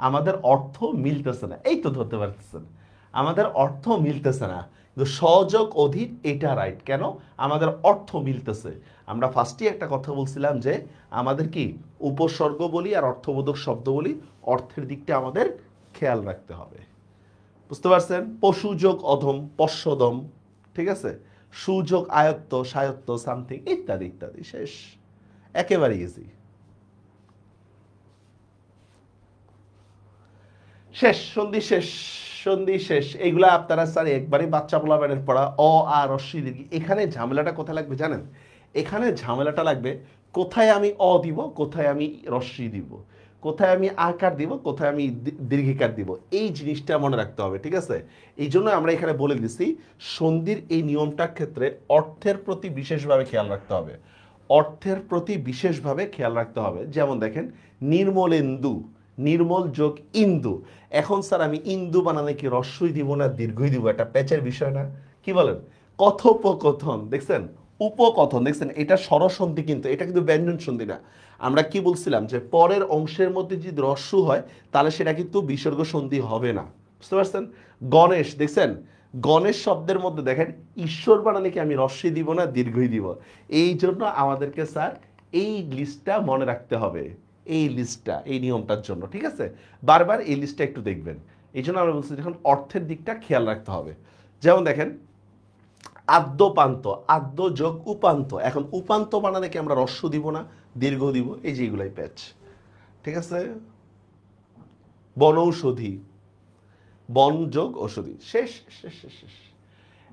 আমাদের অর্থ মিলতেছে না, এই তো ধরতে পারতেছেন, আমাদের অর্থ মিলতেছে না। কিন্তু সহযোগ অধীন এটা রাইট। কেন? আমাদের অর্থ মিলতেছে। আমরা ফার্স্টে একটা কথা বলছিলাম যে আমাদের কি উপসর্গ বলি আর অর্থবোধক শব্দ বলি, অর্থের দিকটা আমাদের খেয়াল রাখতে হবে। বুঝতে পারছেন? পশু যোগ অধম, পশ্চদম, ঠিক আছে? সুযোগ আয়ত্ত, সায়ত্ত, সামথিং ইত্যাদি ইত্যাদি, শেষ। একেবারে ইজি, শেষ, সন্ধি শেষ, সন্ধি শেষ। এইগুলা আপনারা স্যার একবারই বাচ্চা পোলাপানের পড়া, অ আর রস্যি দীর্ঘি। এখানে ঝামেলাটা কোথায় লাগবে জানেন? এখানে ঝামেলাটা লাগবে কোথায় আমি অ দিব, কোথায় আমি রস্যি দিব, কোথায় আমি আকার দিব, কোথায় আমি দীর্ঘিকার দিব, এই জিনিসটা মনে রাখতে হবে, ঠিক আছে? এই জন্য আমরা এখানে বলে দিছি সন্ধির এই নিয়মটার ক্ষেত্রে অর্থের প্রতি বিশেষভাবে খেয়াল রাখতে হবে, অর্থের প্রতি বিশেষভাবে খেয়াল রাখতে হবে। যেমন দেখেন নির্মলেন্দু, নির্মল যোগ ইন্দু। এখন স্যার আমি ইন্দু বানানে কি রস্যই দিব না দীর্ঘই দিব? একটা প্যাচের বিষয় না? কি বলেন? কথোপকথন, দেখছেন? উপকথন, দেখছেন? এটা স্বরসন্ধি, কিন্তু এটা কিন্তু ব্যঞ্জন সন্ধি না। আমরা কি বলছিলাম যে পরের অংশের মধ্যে যদি রস্যু হয় তাহলে সেটা কিন্তু বিসর্গ সন্ধি হবে না। বুঝতে পারছেন? গণেশ, দেখছেন? গণেশ শব্দের মধ্যে দেখেন ঈশ্বর বানানে কি আমি রস্যি দিব না দীর্ঘই দিব? এই জন্য আমাদেরকে স্যার এই লিস্টটা মনে রাখতে হবে, এই লিস্টটা, এই নিয়মটার জন্য, ঠিক আছে? বারবার এই লিস্টটা একটু দেখবেন। এই জন্য আমরা বলছি যখন অর্থের দিকটা খেয়াল রাখতে হবে। যেমন দেখেন আদ্যপান্ত, আদ্য যোগ উপান্ত। এখন উপান্ত বানানে কি আমরা হ্রস্ব দিব না দীর্ঘ দিব? এই যে এগুলাই প্যাচ, ঠিক আছে? বনৌষধি, বন যোগ ঔষধি, শেষ শেষ শেষ শেষ।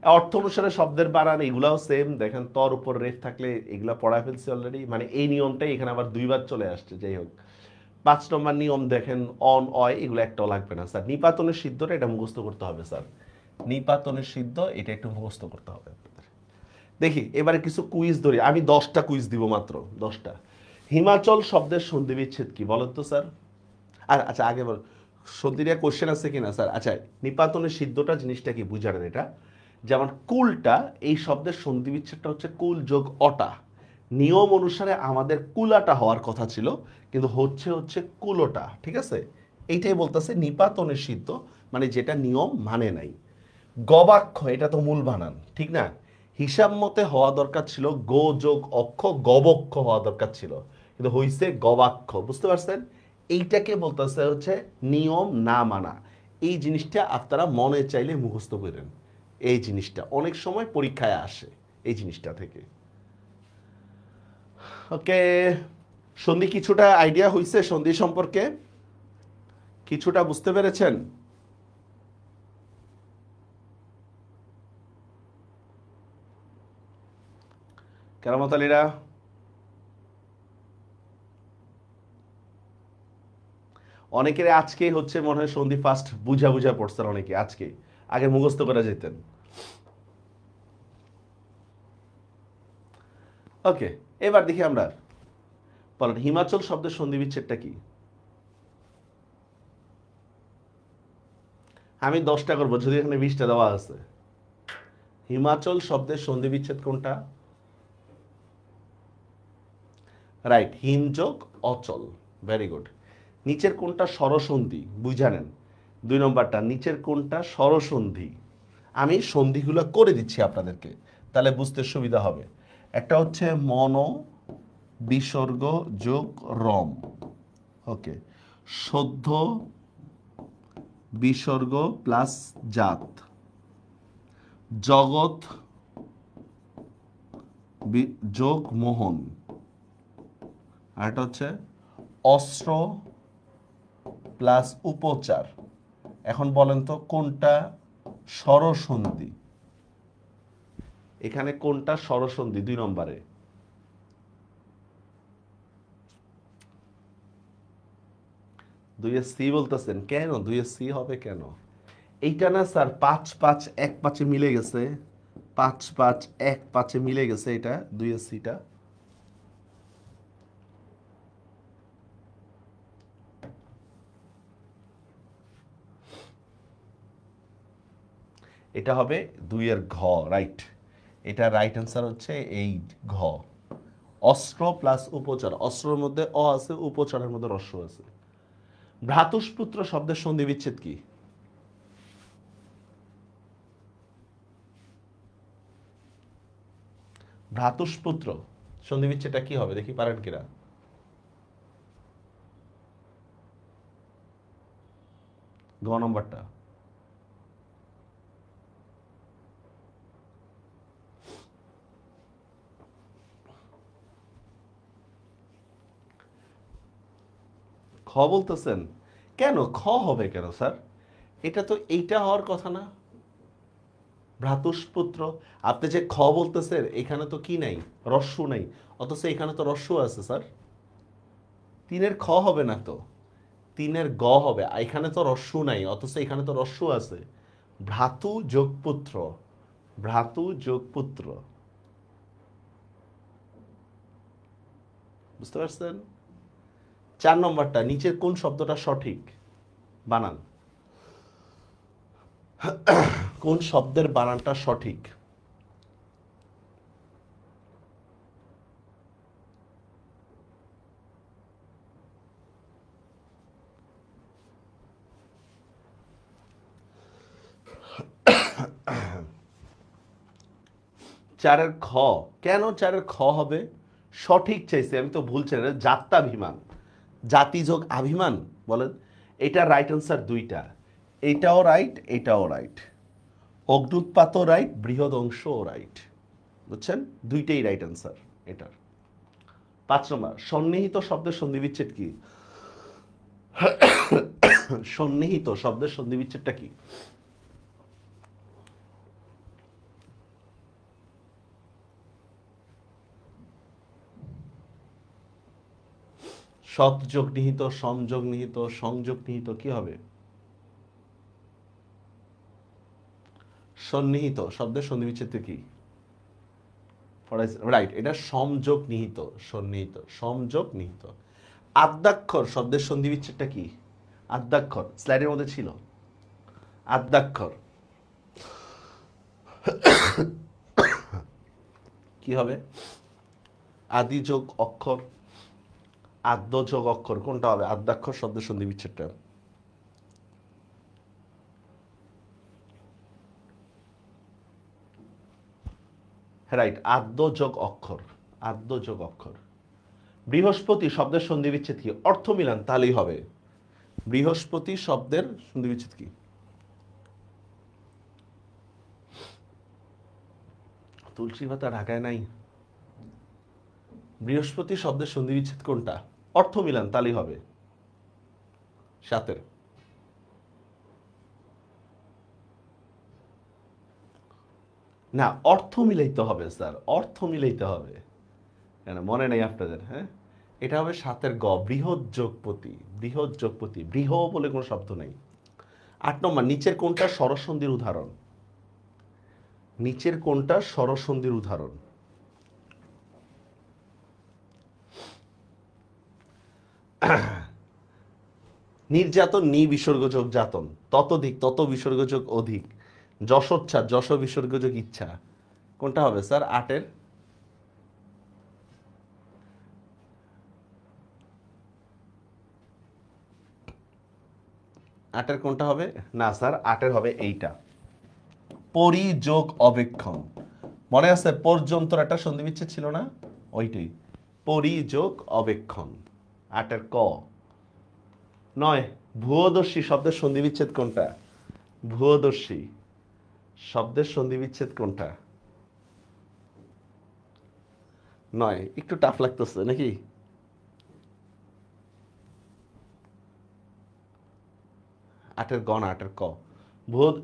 অর্থ অনুসারে শব্দের বানান এগুলাও সেম। দেখেন তর উপর রেফ থাকলে এগুলা পড়া ফেলছি অলরেডি, মানে এই নিয়মটাই এখানে আবার দুইবার চলে আসছে। যাই হোক, 5 নম্বর নিয়ম দেখেন অন অয়, এগুলো একটাও লাগবে না স্যার। নিপাতনের সিদ্ধটা এটা মুখস্থ করতে হবে স্যার, নিপাতনের সিদ্ধ এটা একটু মুখস্থ করতে হবে আপনাদের। দেখি এবারে কিছু কুইজ ধরি, আমি 10টা কুইজ দিব মাত্র, 10টা। হিমাচল শব্দের সন্ধি বিচ্ছেদ কি বলেন তো স্যার? আর আচ্ছা আগে বল, সন্ধিটা কোশ্চেন আছে কিনা স্যার? আচ্ছা, নিপাতনের সিদ্ধটা জিনিসটা কি বুঝালেন? এটা যেমন কুলটা, এই শব্দের সন্ধি বিচ্ছেদটা হচ্ছে কুল যোগ অটা। নিয়ম অনুসারে আমাদের কুলাটা হওয়ার কথা ছিল, কিন্তু হচ্ছে কুলোটা, ঠিক আছে? এইটাই বলতেছে নিপাতনের সিদ্ধ, মানে যেটা নিয়ম মানে নাই। গবাক্ষ, এটা তো মূল বানান, ঠিক না? হিসাব মতে হওয়া দরকার ছিল গো যোগ অক্ষ, গবক্ষ হওয়া দরকার ছিল, কিন্তু হইছে গবাক্ষ। বুঝতে পারছেন? এইটাকে বলতেছে হচ্ছে নিয়ম না মানা। এই জিনিসটা আপনারা মনে চাইলে মুখস্থ করেন। এই জিনিসটা অনেক সময় পরীক্ষায় আসে এই জিনিসটা থেকে। ওকে, সন্ধি কিছুটা আইডিয়া হইছে? সন্ধি সম্পর্কে কিছুটা বুঝতে পেরেছেন? কেরামত আলীরা, অনেকের আজকে হচ্ছে মনে হয় সন্ধি ফার্স্ট বুঝা বুঝা পড়ছেন অনেকে আজকে, আগে মুখস্থ করে যেতেন। ওকে, এবার দেখি আমরা, বলেন হিমাচল শব্দের সন্ধি বিচ্ছেদটা কি? আমি 10টা করবো যদি এখানে 20টা দেওয়া আছে। হিমাচল শব্দের সন্ধি বিচ্ছেদ কোনটা? রাইট, হিম যোগ অচল, ভেরি গুড। নিচের কোনটা স্বরসন্ধি বুঝা নেন? 2 নম্বরটা, নিচের কোনটা স্বরসন্ধি? আমি সন্ধিগুলো করে দিচ্ছি আপনাদেরকে, তাহলে বুঝতে সুবিধা হবে। একটা হচ্ছে মন বিসর্গ যোগ রম, ওকে, সদ্ধ বিসর্গ প্লাস জাত, জগৎ যোগ মোহন, আর এটা হচ্ছে অস্ত্র প্লাস উপচার। এখন বলেন তো কোনটা স্বরসন্ধি? এখানে কোনটা স্বরসন্ধি 2 নম্বরে? দুইয়ের সি বলতেছেন কেন? 2-এর সি হবে কেন? এইটা না স্যার 5-5-1-5-এ মিলে গেছে, 5-5-1-5-এ মিলে গেছে, এটা 2-এর সিটা। এটা হবে 2-এর ঘ, রাইট। এটা রাইট অ্যান্সার হচ্ছে এই ঘ, অস্ত্র প্লাস উপচার। অস্ত্রের মধ্যে অ আছে, উপচারের মধ্যে রস্য আছে। ভ্রাতুষ্পুত্র শব্দের সন্ধি বিচ্ছেদ কি? ভ্রাতুষ্পুত্র সন্ধি বিচ্ছেদটা কি হবে দেখি, পারেন কিনা? গ নম্বরটা। খ বলতেছেন কেন? খ হবে কেন স্যার? এটা তো এইটা হওয়ার কথা না, ভ্রাতুষ্পুত্র। আপনি যে খ বলতেছেন এখানে তো কি নাই, রস্যু নাই, অথচ এখানে তো রস্যু আছে স্যার। 3-এর খ হবে না তো, 3-এর গ হবে। এখানে তো রস্যু নাই, অথচ এখানে তো রস্যু আছে। ভ্রাতু যোগ পুত্র, ভ্রাতু যোগ পুত্র। বুঝতে পারছেন? 4 নম্বরটা, নিচের কোন শব্দটা সঠিক বানান? কোন শব্দের বানানটা সঠিক? চারের খ। কেন 4-এর খ হবে? সঠিক চাইছি, আমি তো ভুল চাই না। জাত্যাভিমান, জাতি যোগ আভিমান বলেন, এটা রাইট অ্যান্সার দুইটা, এটাও রাইট এটাও রাইট। অগ্নুৎপাতও রাইট, বৃহৎ অংশও রাইট, বুঝছেন? দুইটাই রাইট অ্যান্সার এটার। 5 নম্বর, সন্নিহিত শব্দের সন্ধিবিচ্ছেদ কি? সন্নিহিত শব্দের সন্ধিবিচ্ছেদটা কি? সৎযোগ নিহিত, সংযোগ নিহিত, সংযোগ নিহিত, কি হবে? সন্নিহিত শব্দের সন্ধিবিচ্ছেদ কি? রাইট, এটা সংযোগ নিহিত, সন্নিহিত, সংযোগ নিহিত। আদ্যাক্ষর শব্দের সন্ধিবিচ্ছেদটা কি? আদ্যাক্ষর স্লাইডের মধ্যে ছিল, আদ্যাক্ষর কি হবে? আদি যোগ অক্ষর, আদ্য যোগ অক্ষর, কোনটা হবে আদ্যাক্ষর শব্দের সন্ধিবিচ্ছেদটা? রাইট, আদ্য যোগ অক্ষর, আদ্য যোগ অক্ষর। বৃহস্পতি শব্দের সন্ধিবিচ্ছেদ কি? অর্থ মিলান তাহলেই হবে। বৃহস্পতি শব্দের সন্ধিবিচ্ছেদ কি? তুলসী পাতা ঢাকায় নাই। বৃহস্পতি শব্দের সন্ধিবিচ্ছেদ কোনটা? অর্থ মিলান তাহলেই হবে। 7 না, অর্থ মিলাইতে হবে স্যার, অর্থ মিলাইতে হবে। কেন মনে নেই আপনাদের? হ্যাঁ, এটা হবে 7 গ, বৃহৎ যোগপতি, বৃহৎ যোগপতি, বৃহ বলে কোনো শব্দ নেই। 8 নম্বর, নিচের কোনটা স্বরসন্ধির উদাহরণ? নিচের কোনটা স্বরসন্ধির উদাহরণ? নির্যাতন, নি বিসর্গযোগ যাতন, ততোধিক, তত বিসর্গযোগ অধিক, যশোচ্ছ্বাস, যশ বিসর্গযোগ ইচ্ছা, কোনটা হবে স্যার 8-এর? আটের কোনটা হবে? না স্যার, 8-এর হবে এইটা, পরিযোগ অবেক্ষণ। মনে আছে পর্যন্ত একটা সন্ধিবিচ্ছেদ ছিল না? ওইটাই পরিযোগ অবেক্ষণ, 8-এর ক। 9, ভূয়দর্শী শব্দের সন্ধিবিচ্ছেদ কোনটা? ভূয়দর্শী শব্দের সন্ধিবিচ্ছেদ কোনটা? 9, একটু টাফ লাগতেছে নাকি? আটের গ না, 8-এর ক।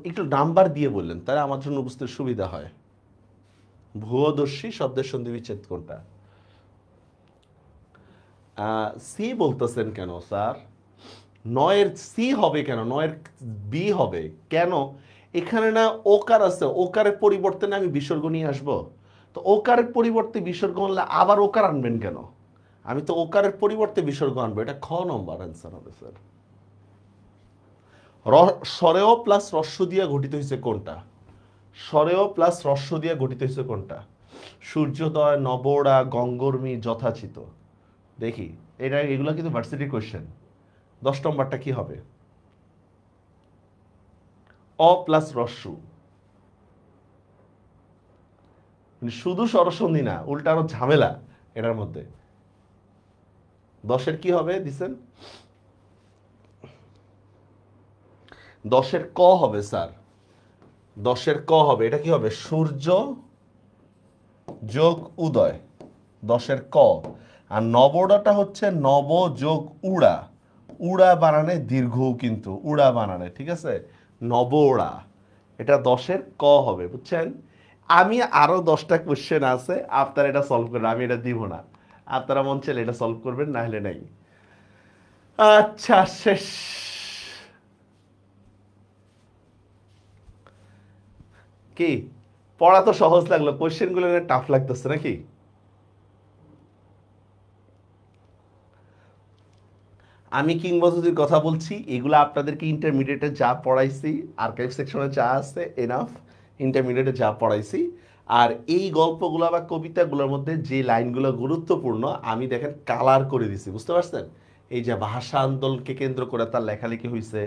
একটু নাম্বার দিয়ে বললেন তাহলে আমার জন্য বুঝতে সুবিধা হয়। ভূয়দর্শী শব্দের সন্ধিবিচ্ছেদ কোনটা? সি বলতেছেন কেন স্যার? 9-এর সি হবে কেন? 9-এর বি হবে কেন? এখানে না ওকার আছে, ওকারের পরিবর্তে না আমি বিসর্গ নিয়ে আসবো, তো ওকারের পরিবর্তে বিসর্গ আনলে আবার ওকার আনবেন কেন? আমি তো ওকারের পরিবর্তে বিসর্গ আনবো, এটা খ নম্বর অ্যান্সার হবে স্যার। স্বরেয় প্লাস রস্য দিয়া গঠিত হয়েছে কোনটা? স্বরেয় প্লাস রস্য দিয়া গঠিত হয়েছে কোনটা? সূর্যোদয়, নবরা, গঙ্গর্মী, যথাচিত। দেখি এটা, এগুলো কিন্তু ভার্সিটি কোয়েশ্চেন। 10 নম্বরটা কি হবে? অ প্লাস রস্যু, শুধু স্বরসন্ধি না, উল্টা আরো ঝামেলা এটার মধ্যে। 10-এর কি হবে দিছেন? 10-এর ক হবে স্যার, 10-এর ক হবে। এটা কি হবে? সূর্য যোগ উদয়, 10-এর ক। আর নবডাটা হচ্ছে নব যোগ উড়া, উড়া বানানে দীর্ঘ, কিন্তু উড়া বানানে, ঠিক আছে? নবড়া, এটা 10-এর ক হবে, বুঝছেন? আমি আরো 10টা কোশ্চেন আছে, আপনারা এটা সলভ করবেন, আমি এটা দিব না। আপনারা মন চাইলে এটা সলভ করবেন, না হলে নাই। আচ্ছা, শেষ। কি পড়া তো সহজ লাগলো, কোশ্চেন গুলো টাফ লাগতেছে নাকি? আমি কিংবদন্তির কথা বলছি, এগুলো আপনাদেরকে ইন্টারমিডিয়েটে যা পড়াইছি, আর্কাইভ সেকশনে যা আছে এনাফ, ইন্টারমিডিয়েটে যা পড়াইছি। আর এই গল্পগুলো বা কবিতাগুলোর মধ্যে যে লাইনগুলো গুরুত্বপূর্ণ আমি দেখেন কালার করে দিছি, বুঝতে পারছেন? এই যে ভাষা আন্দোলনকে কেন্দ্র করে তার লেখালেখি হয়েছে,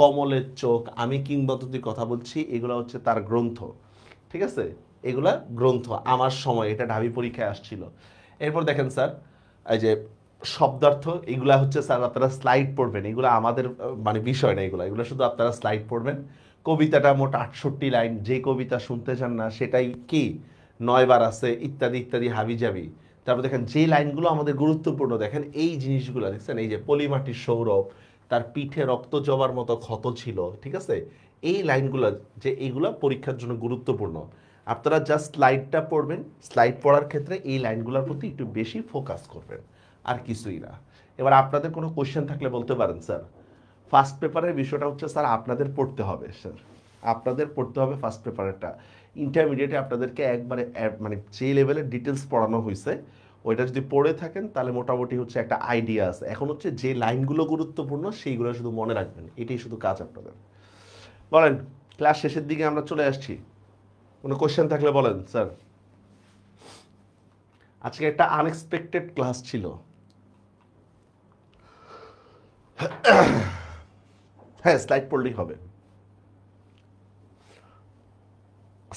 কমলের চোখ, আমি কিংবদন্তির কথা বলছি, এগুলো হচ্ছে তার গ্রন্থ, ঠিক আছে? এগুলা গ্রন্থ, আমার সময় এটা ঢাবি পরীক্ষায় আসছিল। এরপর দেখেন স্যার, এই যে শব্দার্থ, এগুলা হচ্ছে স্যার আপনারা স্লাইড পড়বেন, এগুলো আমাদের মানে বিষয় না, এগুলো এগুলো শুধু আপনারা স্লাইড পড়বেন। কবিতাটা মোট 68 লাইন, যে কবিতা শুনতে চান না সেটাই কি 9 বার আছে, ইত্যাদি ইত্যাদি হাবিজাবি। তারপর দেখেন যে লাইনগুলো আমাদের গুরুত্বপূর্ণ, দেখেন এই জিনিসগুলো দেখছেন, এই যে পলিমাটির সৌরভ, তার পিঠে রক্ত জবার মতো ক্ষত ছিল, ঠিক আছে, এই লাইনগুলো যে এইগুলো পরীক্ষার জন্য গুরুত্বপূর্ণ। আপনারা জাস্ট স্লাইডটা পড়বেন, স্লাইড পড়ার ক্ষেত্রে এই লাইনগুলোর প্রতি একটু বেশি ফোকাস করবেন, আর কিছুই না। এবার আপনাদের কোনো কোশ্চেন থাকলে বলতে পারেন স্যার। ফার্স্ট পেপারের বিষয়টা হচ্ছে স্যার আপনাদের পড়তে হবে স্যার, আপনাদের পড়তে হবে ফার্স্ট পেপারেরটা। ইন্টারমিডিয়েটে আপনাদেরকে একবারে মানে যে লেভেলের ডিটেলস পড়ানো হয়েছে ওইটা যদি পড়ে থাকেন তাহলে মোটামুটি হচ্ছে একটা আইডিয়া আছে। এখন হচ্ছে যে লাইনগুলো গুরুত্বপূর্ণ সেইগুলো শুধু মনে রাখবেন, এটাই শুধু কাজ আপনাদের। বলেন, ক্লাস শেষের দিকে আমরা চলে আসছি, কোনো কোশ্চেন থাকলে বলেন স্যার। আজকে একটা আনএক্সপেক্টেড ক্লাস ছিল। হ্যাঁ, স্লাইড পড়লেই হবে।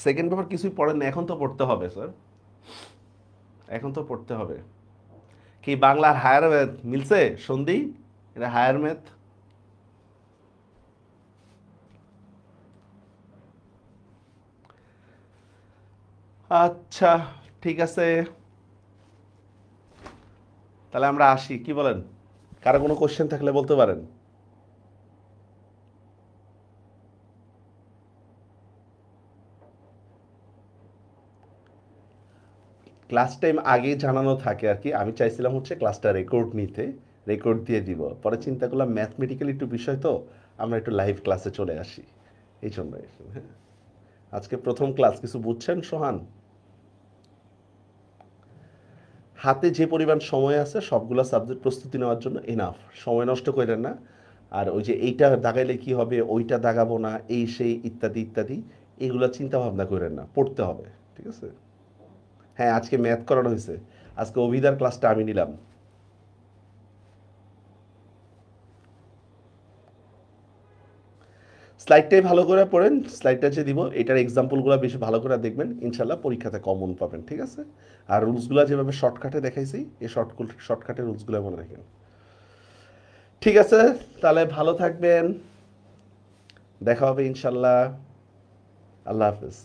সেকেন্ড পেপার কিছুই পড়েন না, এখন তো পড়তে হবে স্যার, এখন তো পড়তে হবে। কি বাংলার হায়ার ম্যাথ মিলছে সন্ধি? এটা হায়ার ম্যাথ। আচ্ছা, ঠিক আছে, তাহলে আমরা আসি, কি বলেন? কারো কোনো কোশ্চেন থাকলে বলতে পারেন। ক্লাস টাইম আগে জানানো থাকে আর কি, আমি চাইছিলাম হচ্ছে ক্লাসটা রেকর্ড নিতে, রেকর্ড দিয়ে দিব, পরে চিন্তা করলাম ম্যাথমেটিক্যাল একটু বিষয় তো, আমরা একটু লাইভ ক্লাসে চলে আসি, এই জন্য। হ্যাঁ, আজকে প্রথম ক্লাস, কিছু বুঝছেন সোহান? হাতে যে পরিমাণ সময় আছে সবগুলো সাবজেক্ট প্রস্তুতি নেওয়ার জন্য এনাফ, সময় নষ্ট করেন না। আর ওই যে এইটা দাগাইলে কি হবে, ওইটা দাগাবো না, এই সেই ইত্যাদি ইত্যাদি, এগুলো চিন্তা ভাবনা করেন না, পড়তে হবে, ঠিক আছে? হ্যাঁ, আজকে ম্যাথ করানো হয়েছে, আজকে অভিধার ক্লাসটা আমি নিলাম। স্লাইডটাই ভালো করে পড়েন, স্লাইডটা যে দিব এটার এক্সাম্পলগুলো বেশি ভালো করে দেখবেন, ইনশাল্লাহ পরীক্ষাতে কমন পাবেন, ঠিক আছে? আর রুলসগুলো যেভাবে শর্টকাটে দেখাইছি, এই শর্টকাটে রুলসগুলো মনে রাখেন, ঠিক আছে? তাহলে ভালো থাকবেন, দেখা হবে ইনশাল্লাহ, আল্লাহ হাফেজ।